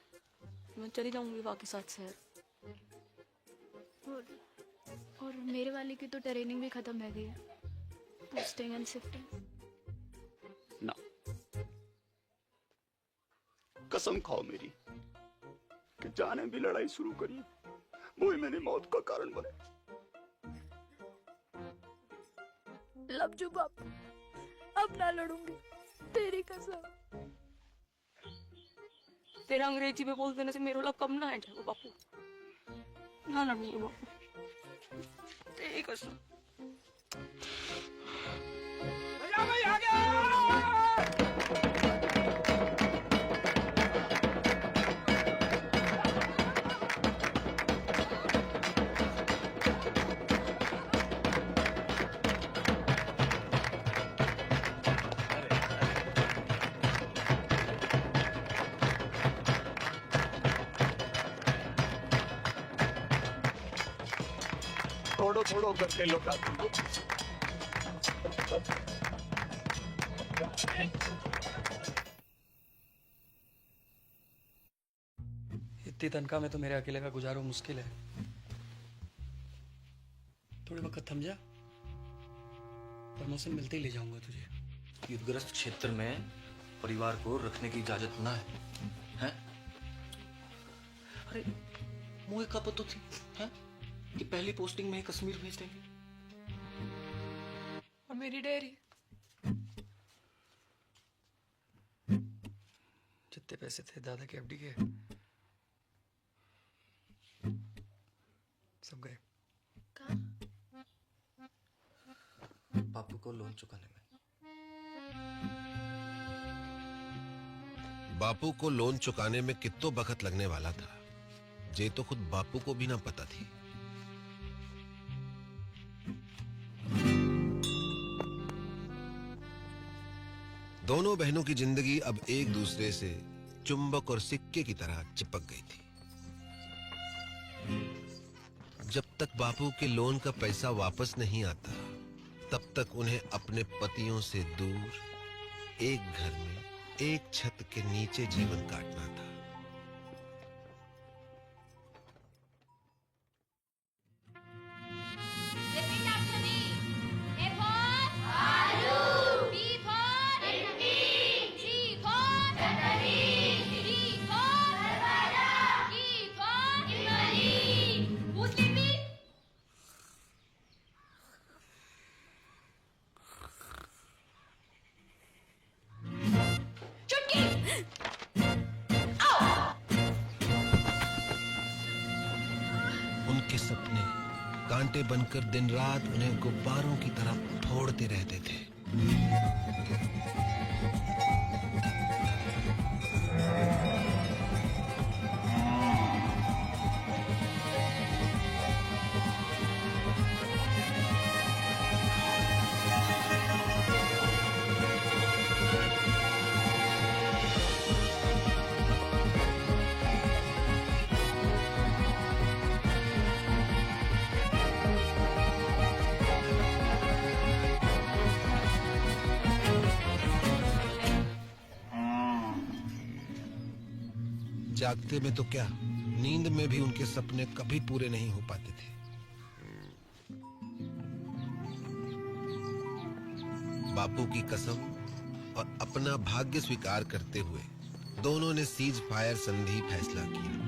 मैं चली जाऊंगी वाकई साथ शहर। और मेरे वाले की तो ट्रेनिंग भी खत्म है गई है, पोस्टिंग एंड शिफ्टिंग। ना, कसम खाओ मेरी कि जाने भी लड़ाई शुरू करी वो ही मेरी मौत का कारण बने। लव यू बापू, अब ना लड़ूंगी, तेरी कसम। तेरा अंग्रेजी में बोल देने से मेरे लव कम ना है जाओ बापू। ना लड़ूंगी बापू, तेरी कसम। थोड़ो थोड़ो करके लौटा दूंगा। इतनी तनख्वाह में तो मेरे अकेले का गुजारो मुश्किल है। थोड़े वक्त थम जा, प्रमोशन मिलते ही ले जाऊंगा तुझे। युद्धग्रस्त क्षेत्र में परिवार को रखने की इजाजत ना है, हैं? अरे मुझे कब पता थी, हैं? कि पहली पोस्टिंग में ही कश्मीर भेज देंगे। और मेरी डेयरी, जितने पैसे थे दादा के एफडी के, सब गए। बापू को लोन चुकाने में। बापू को लोन चुकाने में कितो वक्त लगने वाला था, ये तो खुद बापू को भी ना पता थी। दोनों बहनों की जिंदगी अब एक दूसरे से चुंबक और सिक्के की तरह चिपक गई थी। जब तक बापू के लोन का पैसा वापस नहीं आता, तब तक उन्हें अपने पतियों से दूर एक घर में एक छत के नीचे जीवन काटना था। उनके सपने कांटे बनकर दिन रात उन्हें गुब्बारों की तरह फोड़ते रहते थे। जागते में तो क्या, नींद में भी उनके सपने कभी पूरे नहीं हो पाते थे। बापू की कसम और अपना भाग्य स्वीकार करते हुए दोनों ने सीज फायर संधि फैसला किया।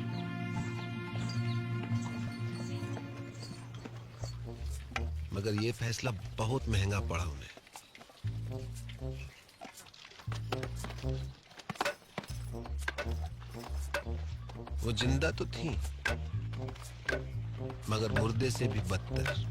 मगर यह फैसला बहुत महंगा पड़ा उन्हें। वो जिंदा तो थी, मगर मुर्दे से भी बदतर।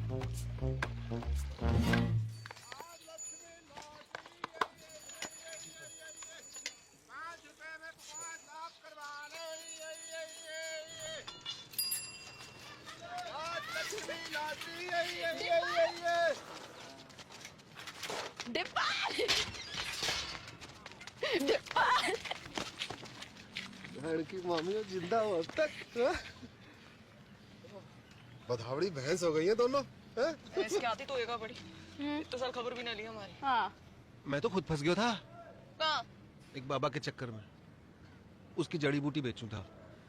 की मामी हो जिंदा हो अब तक। बधावड़ी भैंस हो गई है दोनों। भैंस की आती तो होएगा बड़ी। तो साल खबर भी ना ली हमारी। हाँ। मैं तो खुद फंस गया था कहाँ? एक बाबा के चक्कर में। उसकी जड़ी बूटी बेचूं था।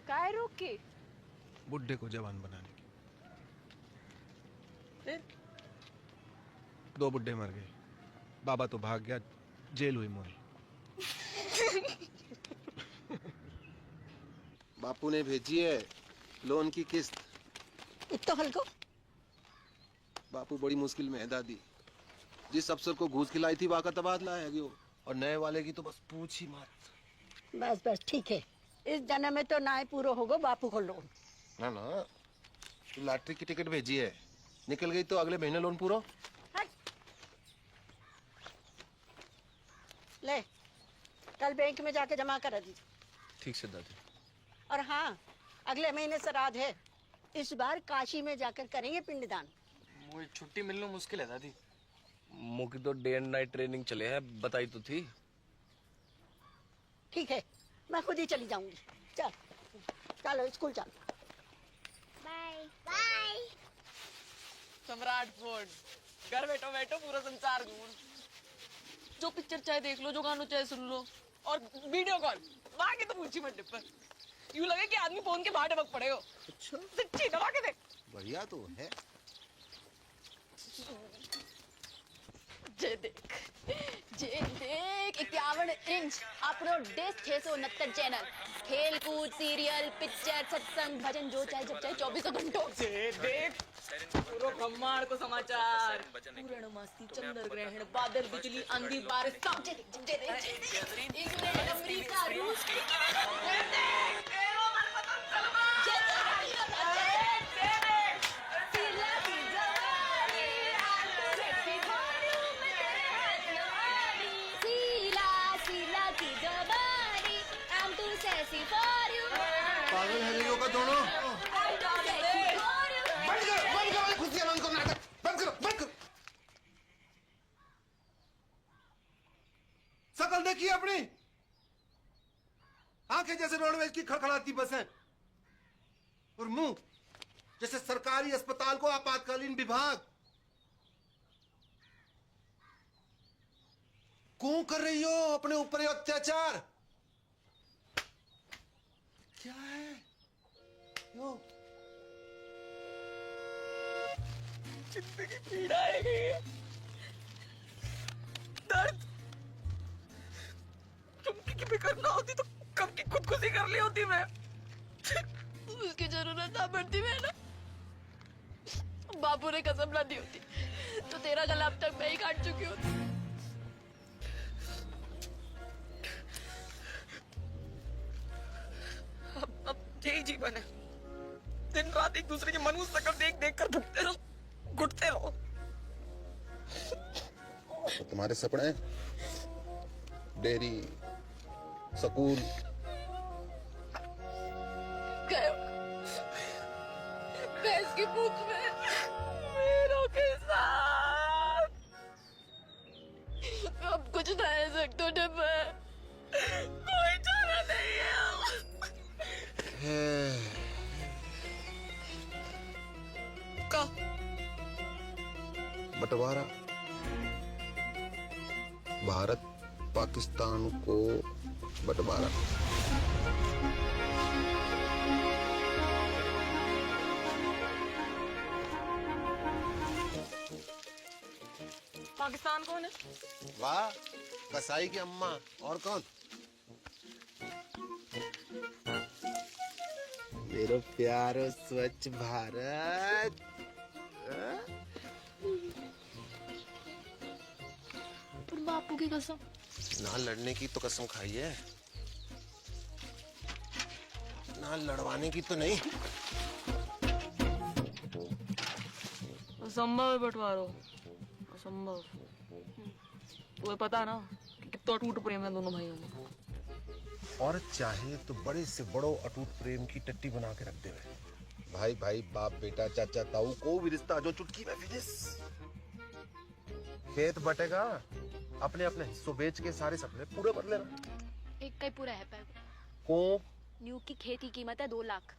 काय रोक के? बुड्ढे को जवान बनाने की। फिर? 2 बुड्ढे मर गए। बाबा तो भाग गया, जेल हुई मोरी। बापू ने भेजी है लोन की किस्त। इतना हल्को? बापू बड़ी मुश्किल में है दादी। जिस अफसर को घूस खिलाई थी वहां का तबादला है गयो, और नए वाले की तो बस पूछ ही मत। बस बस ठीक है, इस जन्म में तो ना ही पूरा होगा बापू को लोन। ना ना, तो लॉटरी की टिकट भेजी है, निकल गई तो अगले महीने लोन पूरा। ले, कल बैंक में जाके जमा करा दीजिए। ठीक से दादी। और हाँ, अगले महीने श्राद्ध है, इस बार काशी में जाकर करेंगे पिंडदान। मुझे छुट्टी मिलना मुश्किल है दादी। मुझे तो डे एंड नाइट ट्रेनिंग चले हैं, बताई तो थी। ठीक है, मैं खुद ही चली जाऊंगी। चल चलो स्कूल चलो। Bye bye. सम्राट फोर्ड, घर बैठो बैठो पूरा संसार घूम। जो पिक्चर चाहे देख लो, जो गानों चाहे सुन लो, और वीडियो कॉल बाकी तो पूछी मत डिपर। यूं लगे कि आदमी फोन के बाहर डबक पड़े हो। अच्छा सच्ची दबा के देख। बढ़िया तो है। जे देख 51 इंच अपनो डिश 669 चैनल, खेल कूद, सीरियल, पिक्चर, सत्संग, भजन, जो चाहे जब चाहे 24 घंटों। जे देख पूरा ब्रह्मांड को समाचार, पूर्णमासी, चंद्र ग्रहण, बादल, बिजली, आंधी, बारिश, सब जे देख। इंग्लैंड, अमेरिका, रूस, पागल है लोग दोनों। बंद करो खुशियां, बंद करो नाटक, बंद करो बंद करो। शकल देखिए अपनी, आंखें जैसे रोडवेज की खड़खड़ाती बसें, और मुंह जैसे सरकारी अस्पताल को आपातकालीन विभाग। क्यों कर रही हो अपने ऊपर अत्याचार? क्या है यो? जिंदगी पीड़ा है, दर्द। चुमकी की फिक्र ना होती तो कब की खुदकुशी कर ली होती मैं। उसकी जरूरत ना पड़ती मैं ना, बापू ने कसम ना दी होती तो तेरा गला अब तक मैं ही काट चुकी होती। अब यही जीवन है, दिन रात एक दूसरे के मनुष्य शक्ल देख देख कर भुगते रहो, घुटते रहो। तो तुम्हारे सपने डेयरी, स्कूल गए भैंस की पूंछ में मेरों के साथ। अब कुछ ना है सकते डिपर, कोई चारा नहीं है। का बंटवारा, भारत पाकिस्तान को बंटवारा। पाकिस्तान कौन है? वाह, कसाई की अम्मा। और कौन? मेरा प्यारो स्वच्छ भारत। पर बापू की कसम। ना लड़ने की तो कसम खाई है, ना लड़वाने की तो नहीं। असंभव है बंटवारो, असंभव। तुम्हें पता ना कि कितना टूट प्रेम है दोनों भाइयों में। और चाहे तो बड़े से बड़ो अटूट प्रेम की टट्टी बना के रख दे। भाई भाई, बाप बेटा, चाचा ताऊ, को भी रिश्ता जो चुटकी में फिनिश। खेत बटेगा, अपने अपने हिस्सों बेच के सारे सपने पूरे कर लेना। एक का ही पूरा है पैर को न्यू की खेत की कीमत है 2 लाख।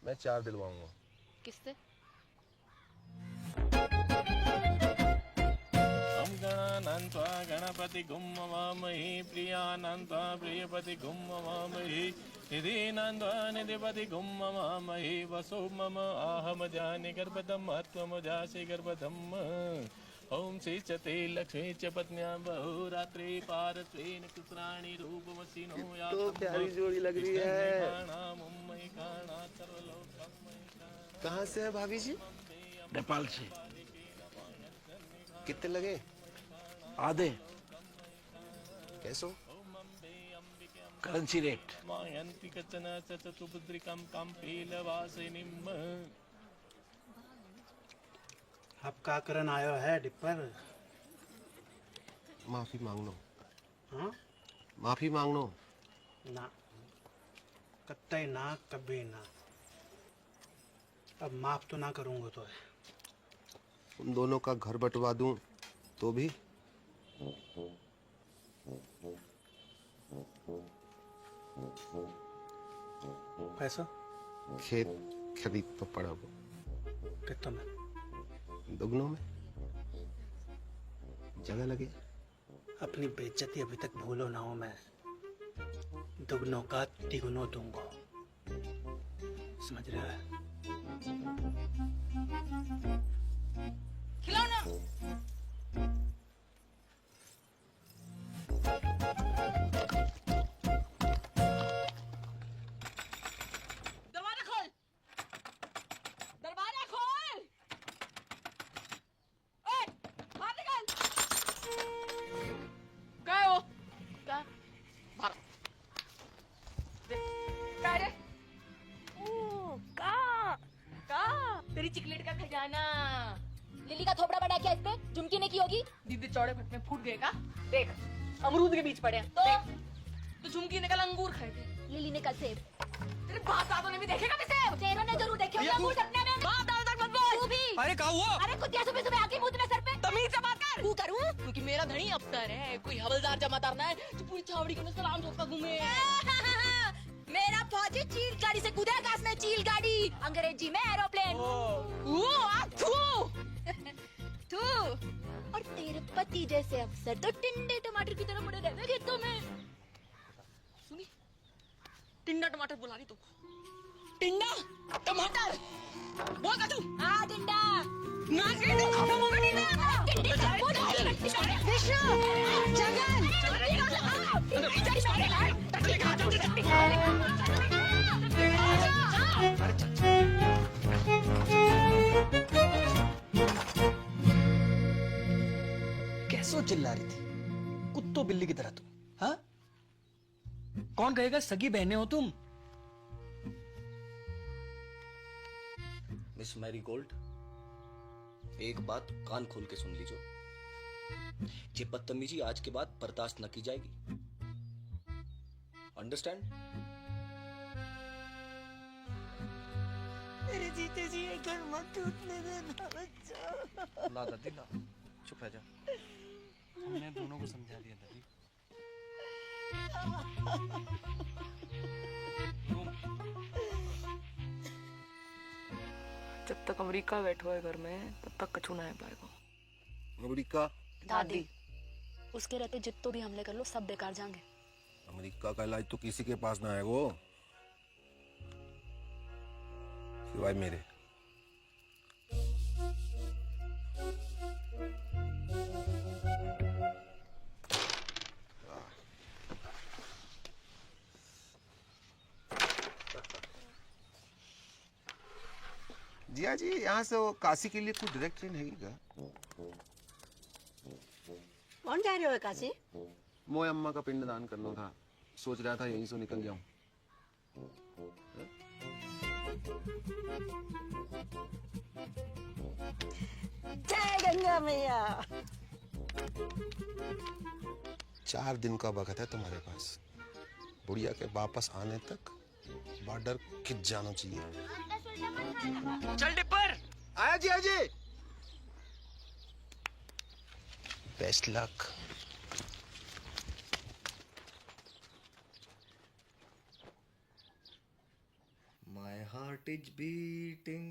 मैं 4 दिलवाऊंगा। किससे? गणपति गुम्मवामहि प्रियानंत्वा प्रियपति गुम्मवामहि निधिनंत्वा निधिपति गुम्मवामहि वसो मम आहम जानि गर्भदम आत्म जासि गर्भदम। ओम श्री चते लक्ष्मी च पत्न्या बहुरात्रि पारस्वेन कुत्राणि रूपवसिनो या। तो प्यारी जोड़ी लग रही है। कहाँ से है भाभी जी? नेपाल से। कितने लगे? आधे। कैसो? Currency rate. अब का करन आयो है डिप्पर? माफी मांग लो। हाँ? माफी मांग लो। ना, कत्ते ना, कभी ना। अब माफ तो ना करूंगा तो है। उन दोनों का घर बंटवा दूं तो भी? पैसा? खेत खरीद तो पड़ा वो। कितना में? दुगनों में। जगह लगे। अपनी बेइज्जती अभी तक भूलो ना हो। मैं दुगनों का तिगुनों दूंगा, समझ रहा है? खिलाओ ना। दरवाजा खोल, दरवाजा खोल। ओए, बाहर निकल। क्या है वो? क्या? बाहर। क्या है रे? तेरी चिकलेट का खजाना। लिली का थोपड़ा बना क्या इस पे? झुमकी ने की होगी। दीदी चौड़े फट में फूट गए का? देख, अमरूद के बीच पड़े हैं। तो झुमकी ने कल अंगूर खाए थे, लिली ने कल सेब। तेरे बाप दादों ने भी देखेगा सेब? तेरों ने जरूर देखे होंगे अंगूर सपने में। बाप दादा तक मत बोल। तू भी। अरे क्या हुआ? अरे कुत्तिया सुबह सुबह आके मुंह में सर पे। तमीज से बात कर। तू करूं? क्योंकि मेरा धनी अफसर है, कोई हवलदार जमादार ना है जो पूरी छावड़ी को सलाम ठोकता घूमे। मेरा फौजी चील गाड़ी से कूदे आकाश में। चील गाड़ी अंग्रेजी में एरोप्लेन। तू और तेरे पति जैसे अफसर तो टिंडे टमाटर की तरह पड़े रहते खेतों में। सुनी, टिंडा टमाटर बुला रही तो। टिंडा टमाटर बोल का तू। हाँ टिंडा ना के तो खाना मुंह में नहीं ना। विष्णु जगन कैसो चिल्ला रही थी कुत्तो बिल्ली की तरह तुम? हाँ, कौन कहेगा सगी बहनें हो तुम? मिस मैरी गोल्ड, एक बात कान खोल के सुन लीजिए। ये बदतमीजी आज के बाद बर्दाश्त न की जाएगी। अंडरस्टैंड? मेरे जीते जी ये घर मत टूटने देना बच्चा। ला दादी ला, चुप रह जा। हमने दोनों को समझा दिया दादी। जब तक अमेरिका बैठो है घर में तब तक कछु ना है पाएगा। अमेरिका? दादी, उसके रहते जितने भी हमले कर लो सब बेकार जाएंगे। अमेरिका का इलाज तो किसी के पास ना है वो, सिवाय मेरे। जिया जी यहाँ से वो काशी के लिए कोई डायरेक्ट ट्रेन है क्या? कौन जा रहे हो काशी? मोए अम्मा का पिंडदान करना था, सोच रहा था यहीं से निकल जाऊं। जय गंगा मैया। 4 दिन का वक्त है तुम्हारे पास, बुढ़िया के वापस आने तक बॉर्डर खिंच जाना चाहिए। चल डिपर। आया जी, आया जी। Best luck. My heart is beating,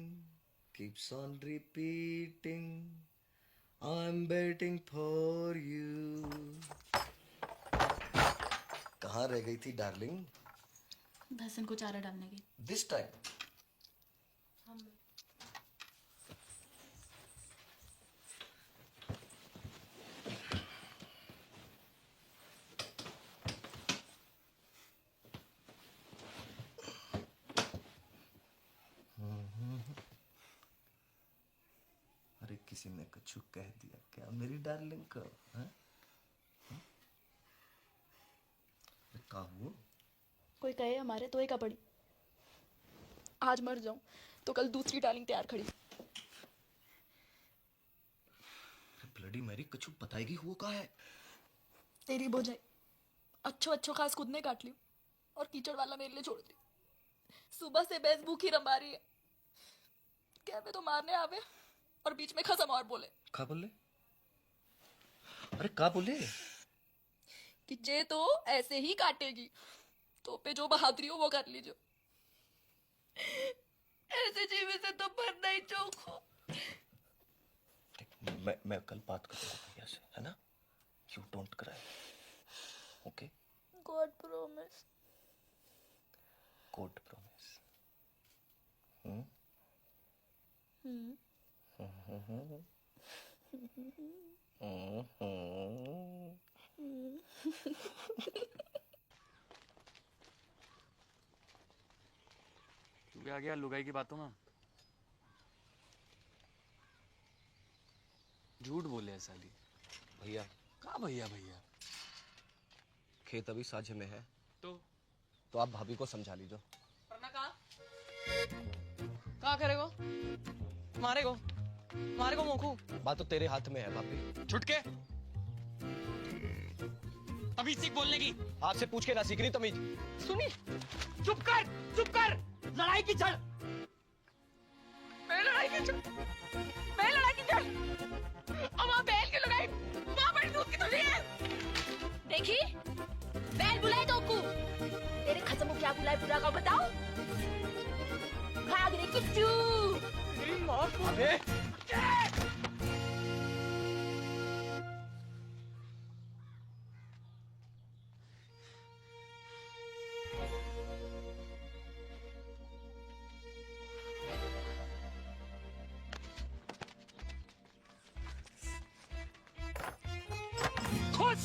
keeps on repeating. I'm waiting for you. कहाँ रह गई थी डार्लिंग? बस इनको चारा डालने की। This time. अरे किसी ने कुछ कह दिया क्या मेरी डार्लिंग को? हाँ? का हुआ? कोई कहे हमारे तो एक पड़ी। आज मर जाऊं तो कल दूसरी डार्लिंग तैयार खड़ी। ब्लडी मैरी कुछ बताएगी हुआ का है? तेरी बोझाई अच्छो खास खुद ने काट ली और कीचड़ वाला मेरे लिए छोड़ दी। सुबह से भैंस भूखी रंबा रही है, कहवे तो मारने आवे और बीच में खसम और बोले। का बोले? अरे का बोले? कि जे तो ऐसे ही काटेगी, तो पे जो बहादुरी हो वो कर लीजिए। ऐसे जीवे से तो मरना ही चौक हो। मैं कल बात करूंगा भैया से, है ना? You don't cry, okay? God promise. God promise. तू भी आ गया लुगाई की बातों में। झूठ बोले है साली। भैया कहाँ भैया भैया? खेत अभी साझे में है, तो आप भाभी को समझा लीजिए। वरना कहाँ करेगो? मारेगो मोखू। बात तो तेरे हाथ में है भाभी। छुटके तमीज सीख बोलने की। आपसे पूछ के ना सीख रही तमीज। सुनी, चुप कर। लड़ाई की जड़ मैं लड़ाई की जड़। अब वहाँ बैल की लड़ाई, वहाँ बड़ी दूध की तुझी है। देखी बैल बुलाए तो को तेरे खसम को क्या बुलाए पूरा का बताओ। भाग रे किच्चू। अबे खुश।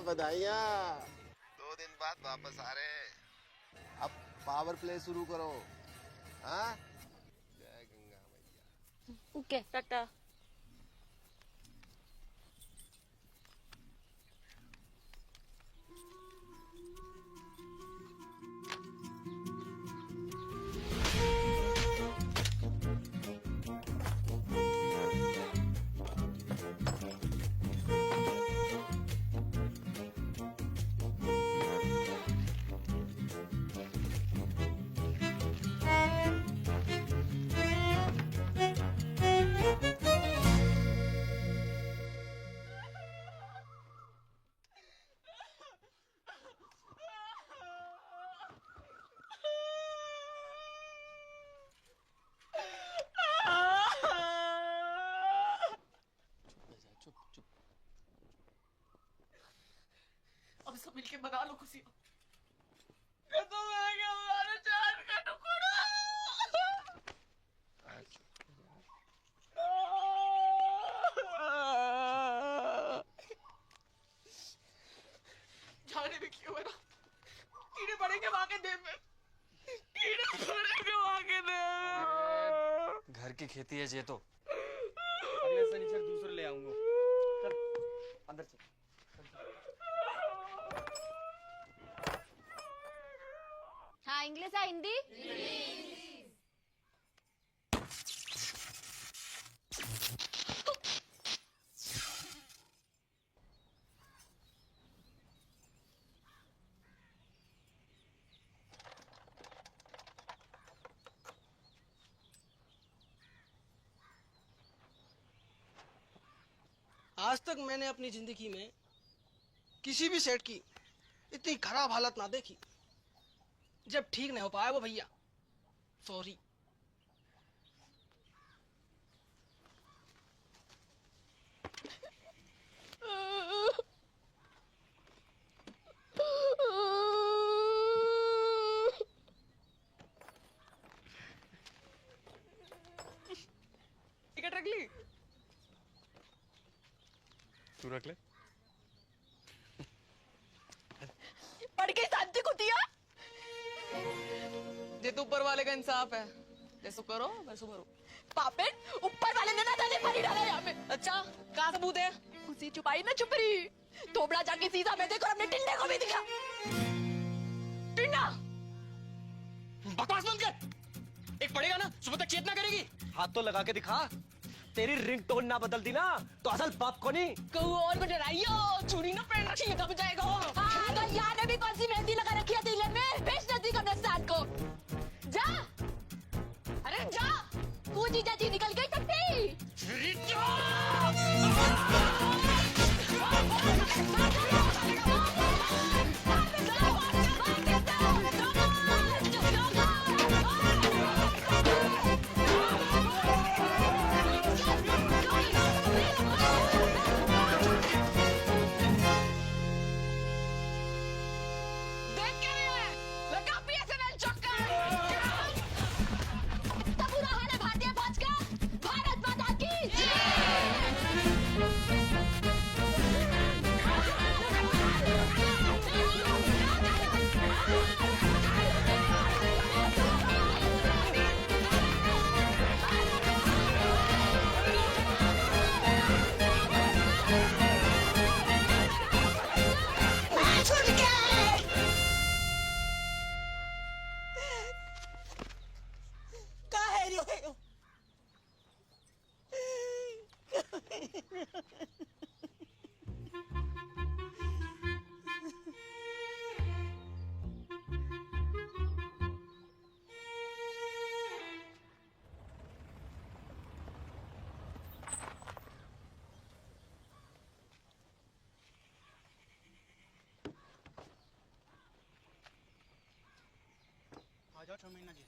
बधाइयाँ 2 दिन बाद वापस आ रहे हैं। अब पावर प्ले शुरू करो। हाँ? जय गंगा मैया। ओके टाटा। अब सब मिलके बना लो खुशी। ये तो मैं क्या हमारे चार का टुकड़ा। घर की खेती है ये तो। अगले शनिचर दूसरे ले आऊंगा। चल अंदर चल। हाँ इंग्लिश है हिंदी। आज तक मैंने अपनी जिंदगी में किसी भी सेठ की इतनी खराब हालत ना देखी। जब ठीक नहीं हो पाया वो भैया, सॉरी। टिकट रख ली? तू रख ले। पढ़ के शांति को दिया। ये तो ऊपर वाले का इंसाफ है। जैसो करो वैसो भरो। पापेट ऊपर वाले ने ना जाने पानी डाला यहाँ पे। अच्छा कहाँ सबूत है? उसी छुपाई ना छुपरी। थोबड़ा जाके सीधा में देखो, अपने टिंडे को भी दिखा। टिंडा बकवास बंद कर। एक पड़ेगा ना, सुबह तक चेतना करेगी। हाथ तो लगा के दिखा। तेरी रिंगटोन ना बदल दी ना तो असल बाप को नहीं। कहूँ और को डराइयो, चूड़ी ना पहन रखी है दब जाएगा। हाँ तो यहाँ ने भी कौन सी मेहंदी लगा रखी है दिल में? बेच नदी का नस्तान को। जा, अरे जा। तू जीजा जी निकल गई टट्टी। देख के नहीं है, लगा BSNL चक्कर। इतना बुरा हाल है भारतीय फौज का। भारत माता की काहे रोए हो? आ जाओ 6 महीना जी।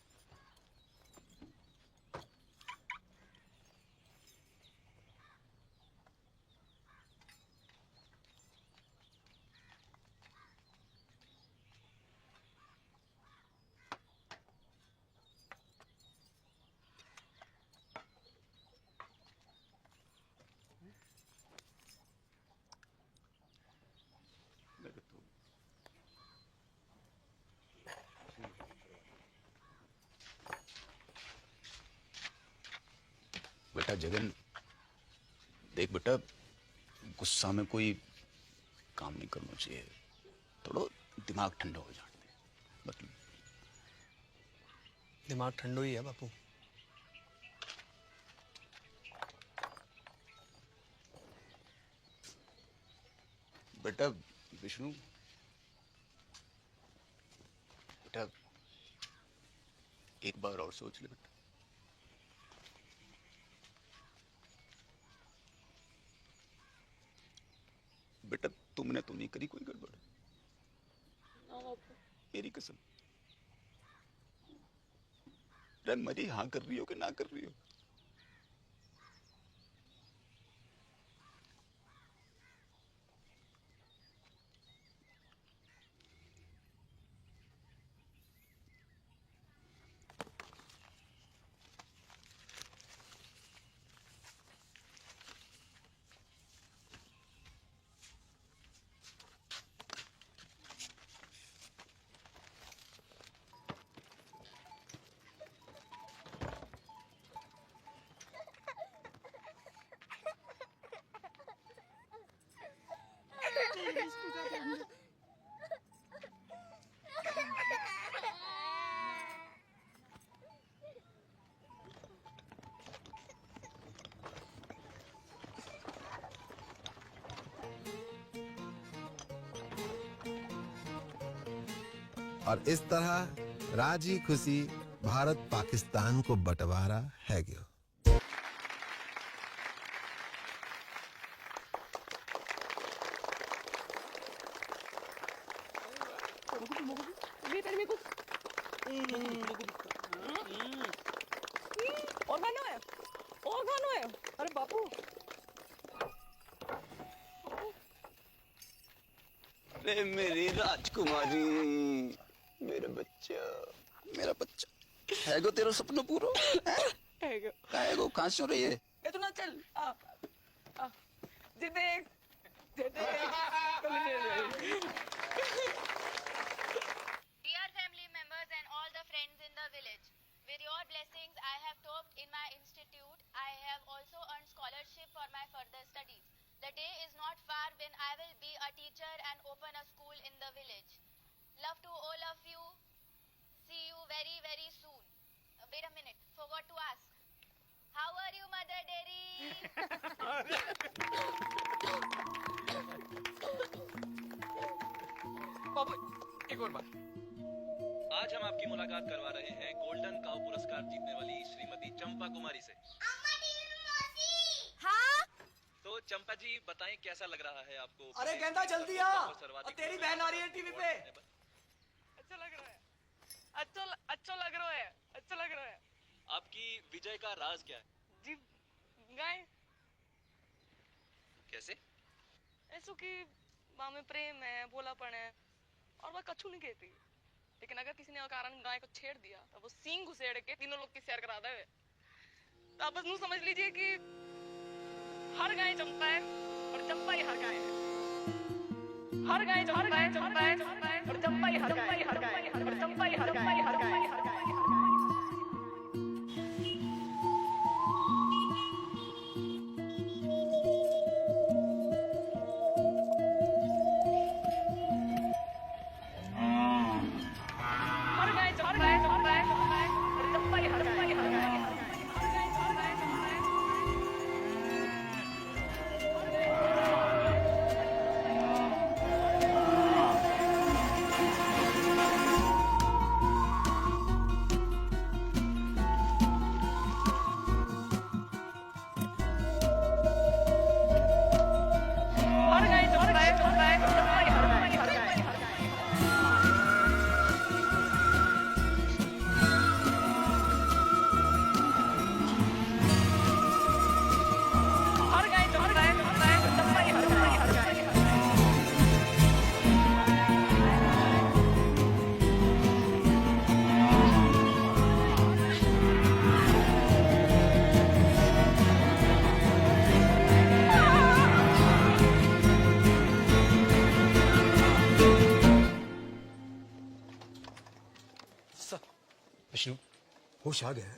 बेटा जगन, देख बेटा, गुस्सा में कोई काम नहीं करना चाहिए। थोड़ा दिमाग ठंडा हो जाने दे। मतलब दिमाग ठंडो ही है बापू। बेटा विष्णु, बेटा एक बार और सोच ले बेटा। बेटा तुमने तो नहीं करी कोई गड़बड़? मेरी कसम। अरे मरी हाँ कर रही हो कि ना कर रही हो? और इस तरह राजी खुशी भारत पाकिस्तान को बंटवारा है गयो। और गाना है, और गाना है। अरे बापू, अरे मेरी राजकुमारी, मेरा बच्चा, मेरा बच्चा है गो तेरा सपना पूरा है गो। कहाँ से हो रही है? इतना चल जे देख Dear family members and all the friends in the village, with your blessings I have topped in my institute. I have also earned scholarship for my further studies. The day is not far when I will be a teacher and open a school in the village. Love to all of you. See you very, very soon. Wait a minute, forgot to ask. How are you, Mother Dairy? बाबू, एक और बात। आज हम आपकी मुलाकात करवा रहे हैं गोल्डन काउ पुरस्कार जीतने वाली श्रीमती चंपा कुमारी से। हाँ? तो चंपा जी बताएं कैसा लग रहा है आपको? अरे गेंदा जल्दी आ, तेरी बहन आ रही है टीवी पे। अच्छा लग रहा है, अच्छा लग रहा है, अच्छा लग रहा है। आपकी विजय का राज क्या है? जी गाय कैसे? ऐसो कि माँ में प्रेम है, भोलापन है, और वह कछु नहीं कहती। लेकिन अगर किसी ने कारण गाय को छेड़ दिया तो वो सींग घुसेड़ के तीनों लोग की सैर करा दे। तो आप बस यूं समझ लीजिए कि हर गाय चंपा है और चंपा ही हर गाय है। हर गाय चंपा है, चंपा है और चंपा ही हर गाय है, हर गाय है और चंपा ही हर गाय है, हर गाय है, हर गाय है। विष्णु, होश आ गया है,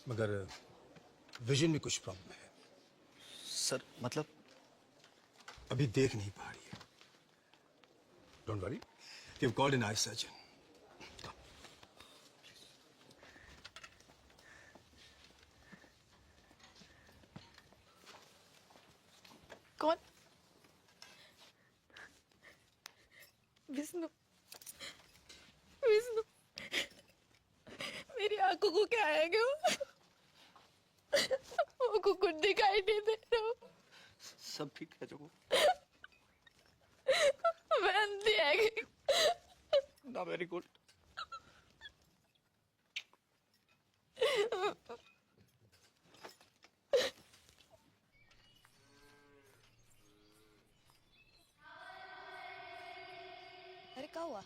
मगर विजन में कुछ प्रॉब्लम है। सर मतलब? अभी देख नहीं पा रही है। Don't worry, we have called an eye surgeon. कौन? विष्णु, विष्णु, मेरी आंखों को क्या है क्या? वो कुछ दिखाई नहीं दे रहा। सब ठीक है जो मैं अंधी है ना। Very good. अरे क्या हुआ?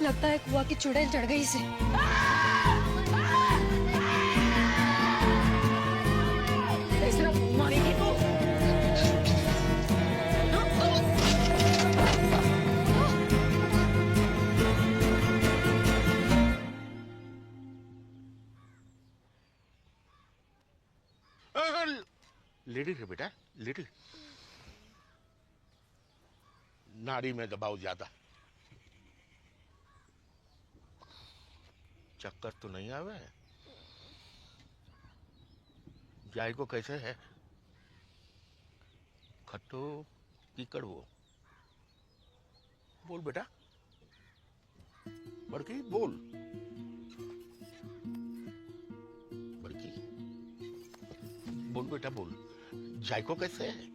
लगता है कुआ की चुड़ैल चढ़ गई इसे। लिटिल है बेटा, लिटिल। नाड़ी में दबाव ज्यादा। चक्कर तो नहीं आवे? जायको कैसे है? खट्टो की कड़वो? बोल बेटा, बड़की बोल। बड़की बोल बेटा बोल, जायको कैसे है?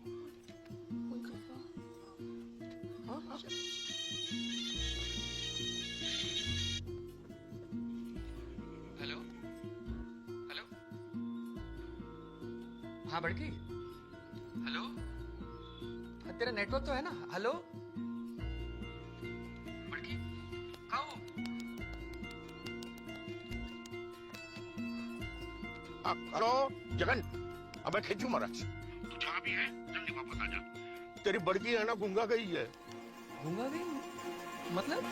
हेलो हेलो, हाँ बड़की, हेलो, तेरा नेटवर्क तो है ना? हेलो बड़की, कहाँ हो? हेलो जगन, अब मैं खींचू महाराज। तू जहाँ भी है जल्दी वापस आ जा। तेरी बड़की है ना गूंगा गई है। गूंगा गई मतलब?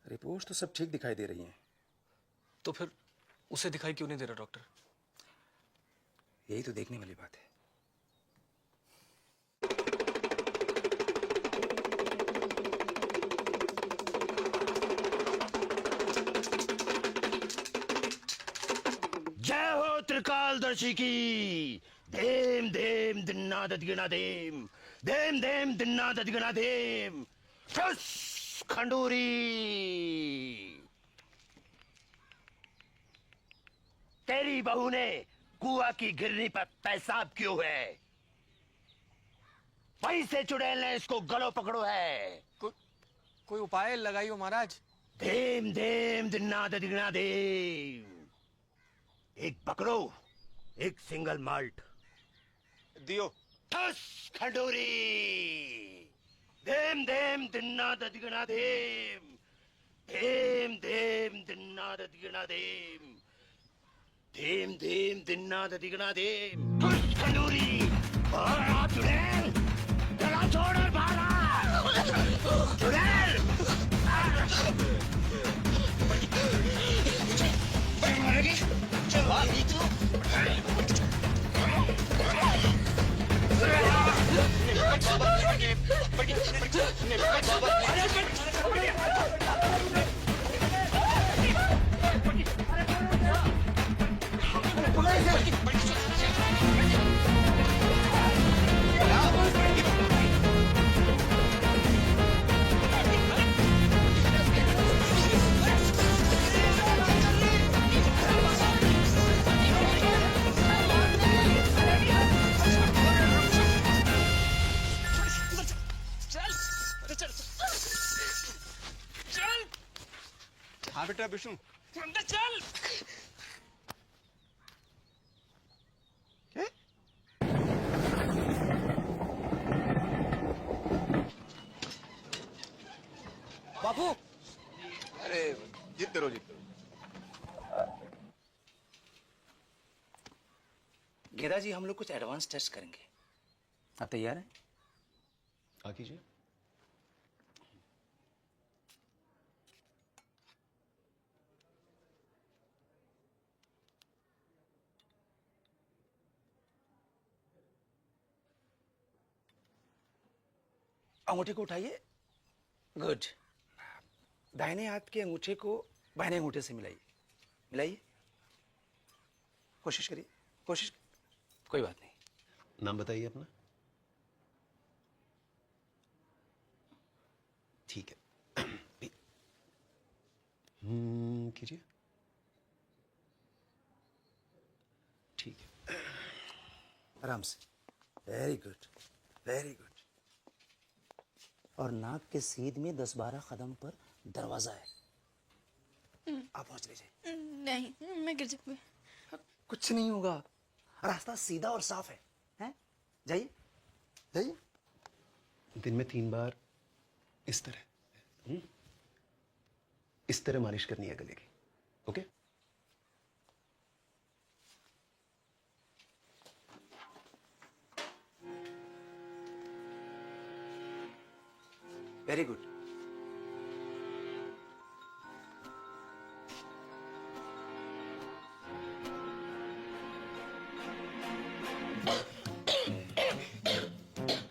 रिपोर्ट तो सब ठीक दिखाई दे रही हैं। तो फिर उसे दिखाई क्यों नहीं दे रहा डॉक्टर? यही तो देखने वाली बात है। जय हो त्रिकालदर्शी की। देम देम दिन्ना ददिगना देम, देम देम दिन्ना ददिगना देम। ठुस खंडूरी। तेरी बहू ने कुआ की गिरनी पर पेशाब क्यों है? वहीं से चुड़ैल ने इसको गलो पकड़ो है। कोई उपाय लगाइयो महाराज। देम देम दिन्ना ददिगना देम। एक पकड़ो, एक सिंगल माल्ट दियो। ठस खंडूरी। देम देम दिन्ना ददिगना देम, देम देम दिन्ना ददिगना देम, देम देम दिन्ना ददिगना देम। ठस खंडूरी। और चुड़ैल, गला छोड़ और बाहर आ। चुड़ैल। मारेगी? मारेगी तू? हाँ बेटा विष्णु। चल। बापू। अरे जीतते रहो जीतते रहो। गेदा जी, हम लोग कुछ एडवांस टेस्ट करेंगे। आप तैयार हैं? हाँ कीजिए। अंगूठे को उठाइए। गुड। दाहिने हाथ के अंगूठे को बाएं अंगूठे से मिलाइए। मिलाइए। कोशिश करिए, कोशिश। कोई बात नहीं। नाम बताइए अपना। ठीक है। कीजिए। ठीक है। आराम से। Very good, very good. और नाक के सीध में 10-12 कदम पर दरवाजा है। आप पहुंच लीजिए। नहीं, मैं गिर जाऊंगी। कुछ नहीं होगा, रास्ता सीधा और साफ है। हैं? जाइए, जाइए। दिन में 3 बार इस तरह, इस तरह मालिश करनी है गले की। ओके? Very good.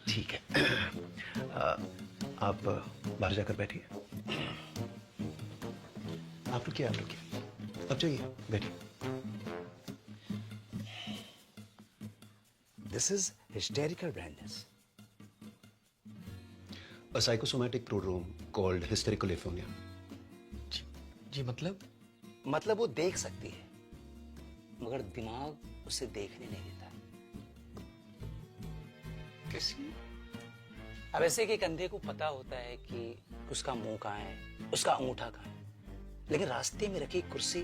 ठीक है, आप बाहर जाकर बैठिए। आप रुकिए, आप रुकिए, अब जाइए बैठिए। This is hysterical brightness. A psychosomatic prodrome called hysterical aphonia. जी मतलब? मतलब वो देख सकती है मगर दिमाग उसे देखने नहीं देता। कैसी? अब ऐसे कि एक अंधे को पता होता है कि उसका मुंह कहाँ है, उसका अंगूठा कहाँ है, लेकिन रास्ते में रखी कुर्सी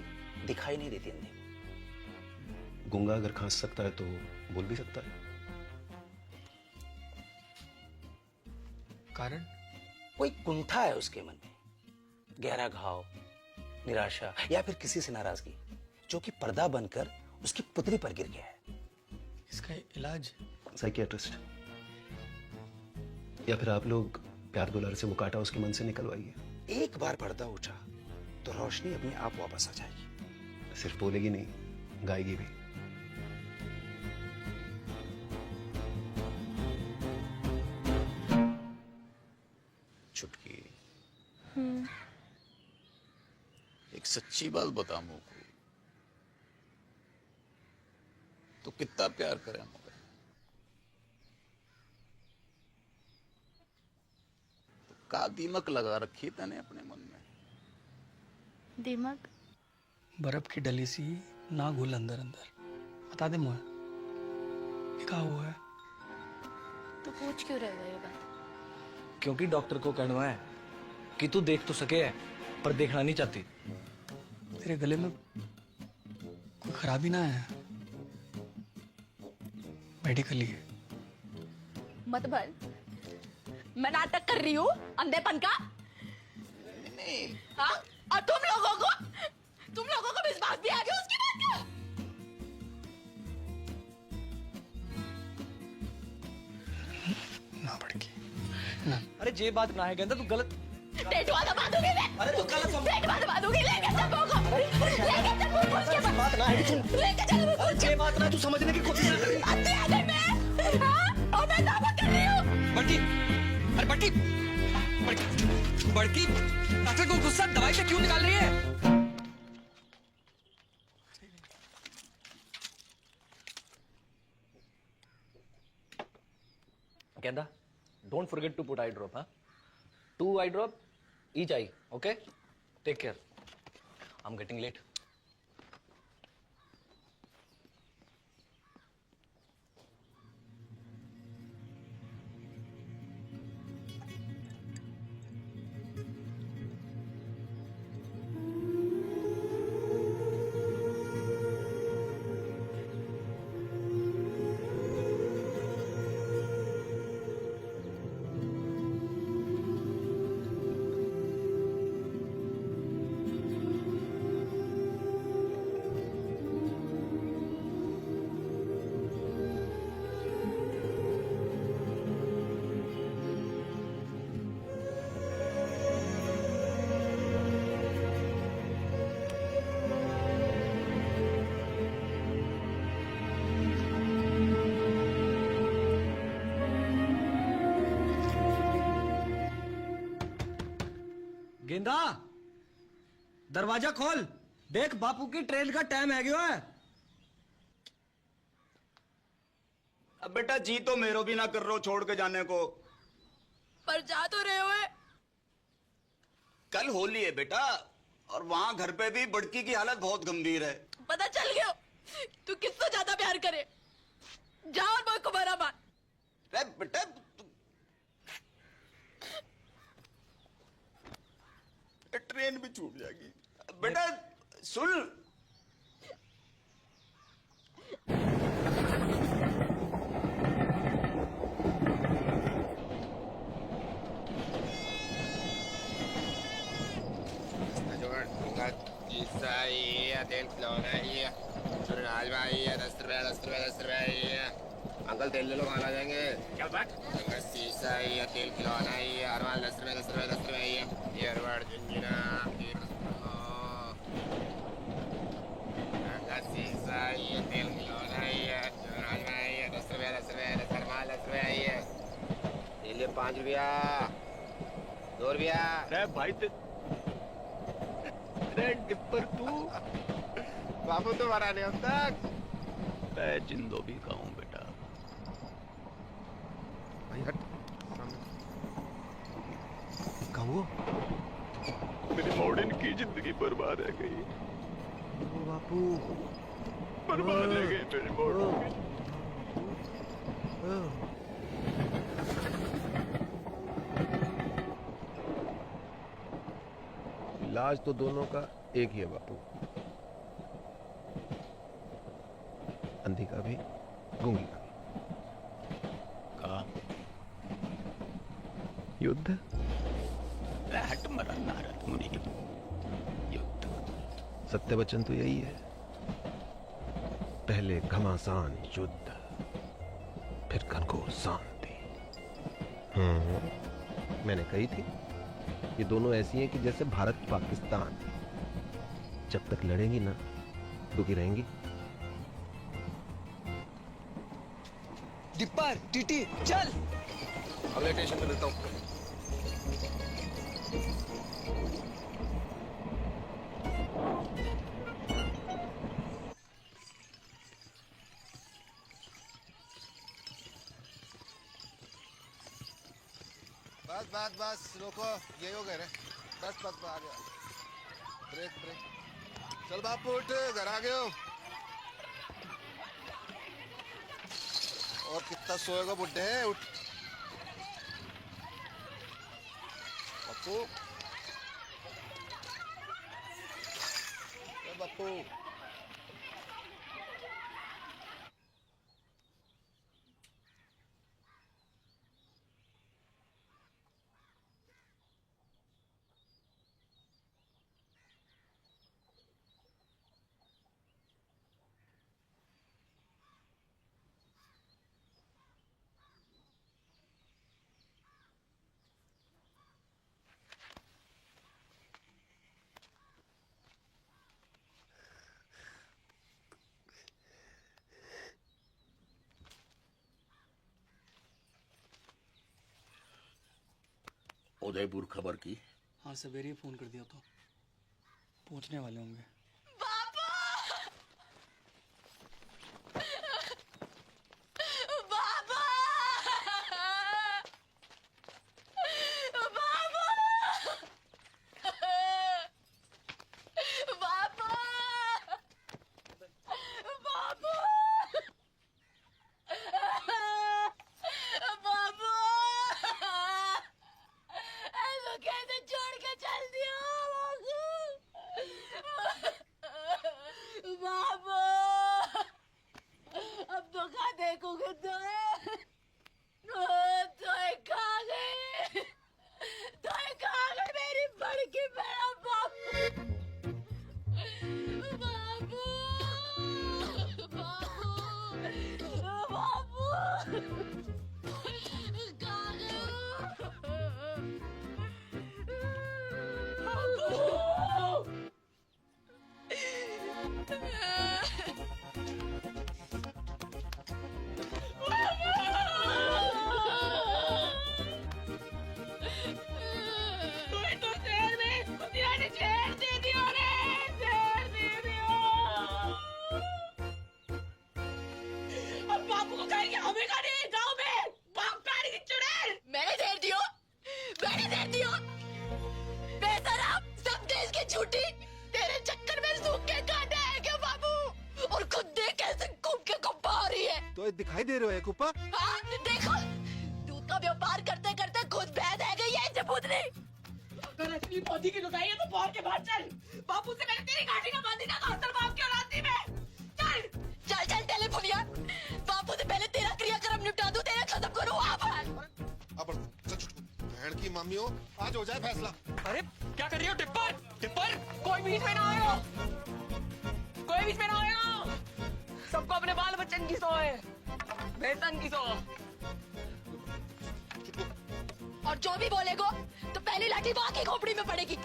दिखाई नहीं देती अंधे को। गूंगा अगर खांस सकता है तो बोल भी सकता है। कारण? कोई कुंठा है उसके मन में, गहरा घाव, निराशा या फिर किसी से नाराजगी जो कि पर्दा बनकर उसकी पुतली पर गिर गया है। इसका इलाज? साइकियाट्रिस्ट या फिर आप लोग प्यार दुलार से वो काटा उसके मन से निकलवाइए। एक बार पर्दा उठा तो रोशनी अपने आप वापस आ जाएगी। सिर्फ बोलेगी नहीं, गाएगी भी। चुटकी, एक सच्ची बात बता मुझको, तो कितना प्यार करे मगर तो का दीमक लगा रखी तने अपने मन में? दिमाग बर्फ की डली सी ना घुल अंदर अंदर। बता दे मुझे क्या हुआ है? तो पूछ क्यों रहे हो ये बात? क्योंकि डॉक्टर को कहना है कि तू देख तो सके है पर देखना नहीं चाहती। तेरे गले में कोई खराबी ना है? मेडिकली है। मत भर, मैं नाटक कर रही हूँ अंधेपन का। नहीं। हाँ? और तुम लोगों को विश्वास भी आ गया उसकी बात का? ना भड़की ना। अरे जे बात ना है गेंदा, तू गलत। टेटवा दबा दूंगी मैं। अरे तू गलत समझ। टेटवा दबा दूंगी, लेके चल बोको। लेके चल बोको उसके पास। बात ना है, लेके चल बोको। अरे जे बात ना, तू समझने की कोशिश कर। अति आ गई मैं। हाँ? और मैं दावा कर रही हूँ। बड़की, अरे बड़की, बड़की, डॉक्टर को गुस्सा दवाई से क्यों निकाल रही है? गेंदा, don't forget to put eye drop, huh? 2 eye drop each eye, okay? Take care. I'm getting late. गेंदा, दरवाजा खोल। देख बापू की ट्रेन का टाइम है गया है। अब बेटा जी तो मेरो भी ना कर रहे हो छोड़ के जाने को। पर जा तो रहे हो। कल होली है बेटा, और वहां घर पे भी बड़की की हालत बहुत गंभीर है। पता चल गया तू किससे ज्यादा प्यार करे। जा और मैं को बरा बात। अरे बेटा ट्रेन भी छूट जाएगी। बेटा सुन, अंकल अंकल तेल ले लो, कहाँ ला जाएंगे? क्या बात? शीशा है या तेल खिलौना है या अरमान 10 रुपए 10 रुपए 10 रुपए है ये अरवाड़ झुंझुना शीशा है ये तेल खिलौना है ये 10 रुपए 10 रुपए 10 अरमान 10 रुपए है ये ले 5 रुपया 2 रुपया। अरे भाई अरे टिप्पर तू बाबू तो मरा नहीं अब तक। मैं जिंदो भी खाऊं बेटा। भाई हट कहो मेरी मॉडर्न की जिंदगी बर्बाद है गई। ओ बापू बर्बाद है गई मेरी मॉडर्न की। इलाज तो दोनों का एक ही है बापू, अंधी का भी गूंगी का भी। का युद्ध। हट मरा नारद मुनि युद्ध। सत्य वचन तो यही है, पहले घमासान युद्ध फिर घनघोर शांति। मैंने कही थी ये दोनों ऐसी हैं कि जैसे भारत पाकिस्तान, जब तक लड़ेंगी ना दुखी रहेंगी। डिप्पर टीटी चल। अगले स्टेशन पे मिलता हूँ। बस बस बस रोको, यही हो गए रे। बस बस आ गया। Brake brake. चल बापू उठ, घर आ गए हो। और कितना सोएगा बुड्ढे, उठ बापू। बापू उदयपुर खबर की? हाँ सवेरे ही फोन कर दिया तो पहुंचने वाले होंगे। दिखाई दे रहे हो कुप्पा? हाँ, देखो दूध का व्यापार करते करते खुद भैंस है गई है इसे पूतनी। अगर असली पौधी की लुगाई है तो बाहर के बाहर चल। बापू से मैंने तेरी गाड़ी का बांधी ना हसल बाप की औलादी में। चल चल चल टेलीफोनिया, बापू से पहले तेरा क्रियाक्रम निपटा दूं, तेरा खत्म करूं। अब चल छुटकू, बहन की मम्मी हो, आज हो जाए फैसला। अरे क्या कर रही हो टिप्पर? टिप्पर कोई बीच में ना आएगा, कोई बीच में ना आएगा। सबको अपने बाल बच्चन की सो है। बेतन की तो। और जो भी बोलेगो तो पहली लाठी वहां की खोपड़ी में पड़ेगी।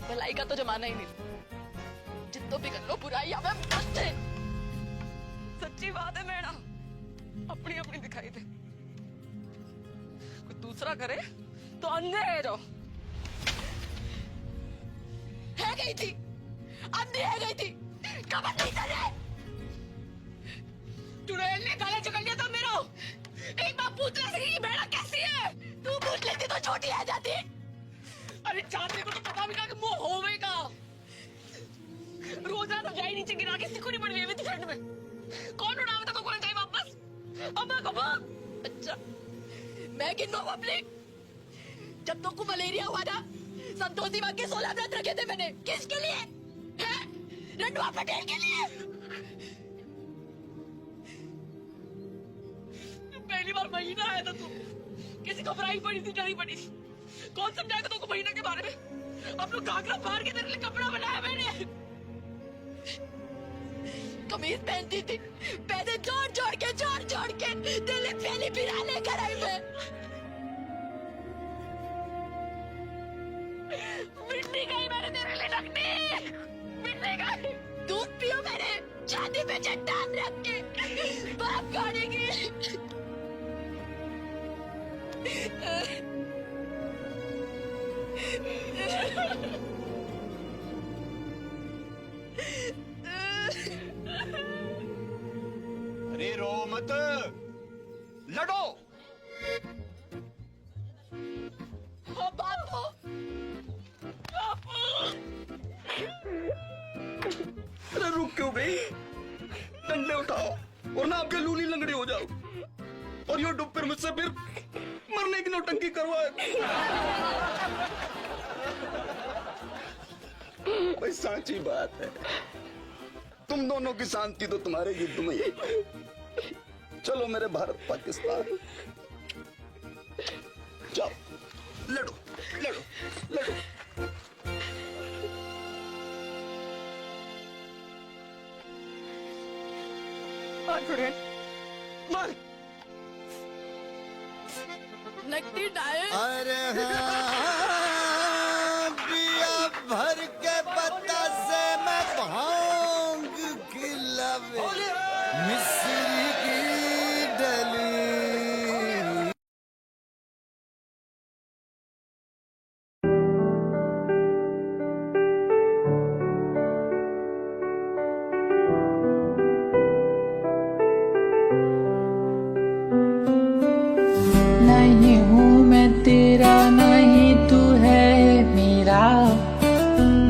भलाई का तो जमाना ही नहीं, जितो भी कर लो बुराई हमें मस्त है। सच्ची बात है मैडम, अपनी अपनी दिखाई दे, कोई दूसरा करे तो अंधे है जो है गई थी, अंधी है गई थी, कमर नहीं चले। चुड़ैल ने गले चकल लिया था मेरा। एक बार पूछ ले सकी बेड़ा कैसी है, तू पूछ लेती तो छोटी आ जाती। अरे चाहते को तो पता भी ना कि मुंह होवेगा। रोजाना तो जाई नीचे गिरा के सिकुड़ी पड़ी हुई थी ठंड में। कौन उड़ावे तो कौन जाए वापस? अम्मा को बाप। अच्छा मैं गिनो पब्लिक। जब तो को मलेरिया हुआ था, संतोषी मां के 16 व्रत रखे थे मैंने। किसके लिए? हैं? रंडवा पटेल के लिए। पहली बार महीना आया था तू, किसी को घबराई पड़ी थी, डरी पड़ी। कौन समझाएगा तुमको महीना के बारे में? अब लोग घाघरा फाड़ के तेरे लिए कपड़ा बनाया मैंने। कमीज पहनती थी, पैसे जोड़ जोड़ के दिल्ली पहली बिरा लेकर आई मैं। मिट्टी गई मैंने तेरे लिए रखनी, मिट्टी गई। दूध पियो मैंने छाती पे चट्टान रख के, बाप गाड़ी की। अरे रो मत, लड़ो। बापू, अरे रुक क्यों गई? डंडे उठाओ और ना आपके लूली लंगड़ी हो जाओ, और यो डुब फिर मुझसे फिर मरने की नौटंकी करवाए। भाई साची बात है, तुम दोनों की शांति तो तुम्हारे युद्ध में ही। चलो मेरे भारत पाकिस्तान, जाओ लड़ो लड़ो लड़ो। मार लगती डाए। अरे हाँ, पिया भर के पत्ता से मैं भांग खिलावे मिस्री की डली। नहीं हूँ मैं तेरा, नहीं तू है मेरा,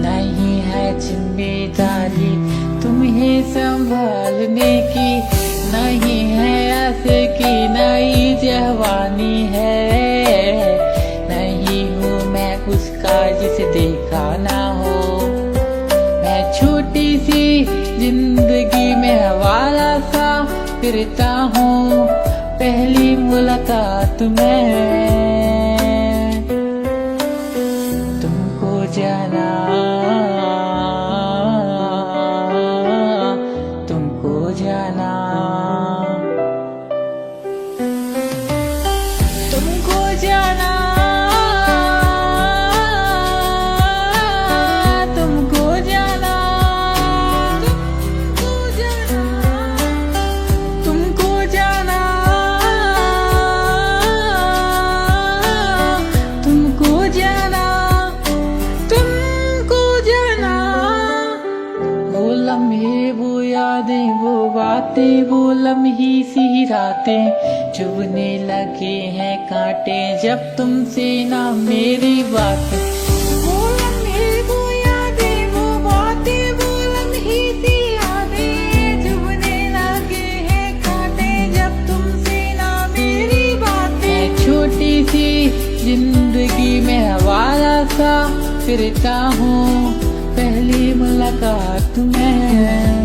नहीं है जिम्मेदारी तुम्हें संभालने की, नहीं है ऐसे की नई जवानी है, नहीं हूँ मैं उसका जिसे देखा ना हो। मैं छोटी सी जिंदगी में हवाला सा फिरता हूँ, पहली मुलाकात में तुमको जाना, तुमको जाना, तुमको जाना, तुमको जाना, तुमको जाना, तुमको जाना, तुमको जाना। वो लम्हे, वो यादें, वो बातें, वो लम्ही सी रातें, चुभने लगे हैं कांटे जब तुमसे ना मेरी बात। वो लम्हे, वो यादें, वो बातें, वो लम्ही सी यादें, चुभने लगे हैं कांटे जब तुमसे ना मेरी बात। मैं छोटी सी जिंदगी में हवाला सा फिरता हूँ, पहली मुलाकात में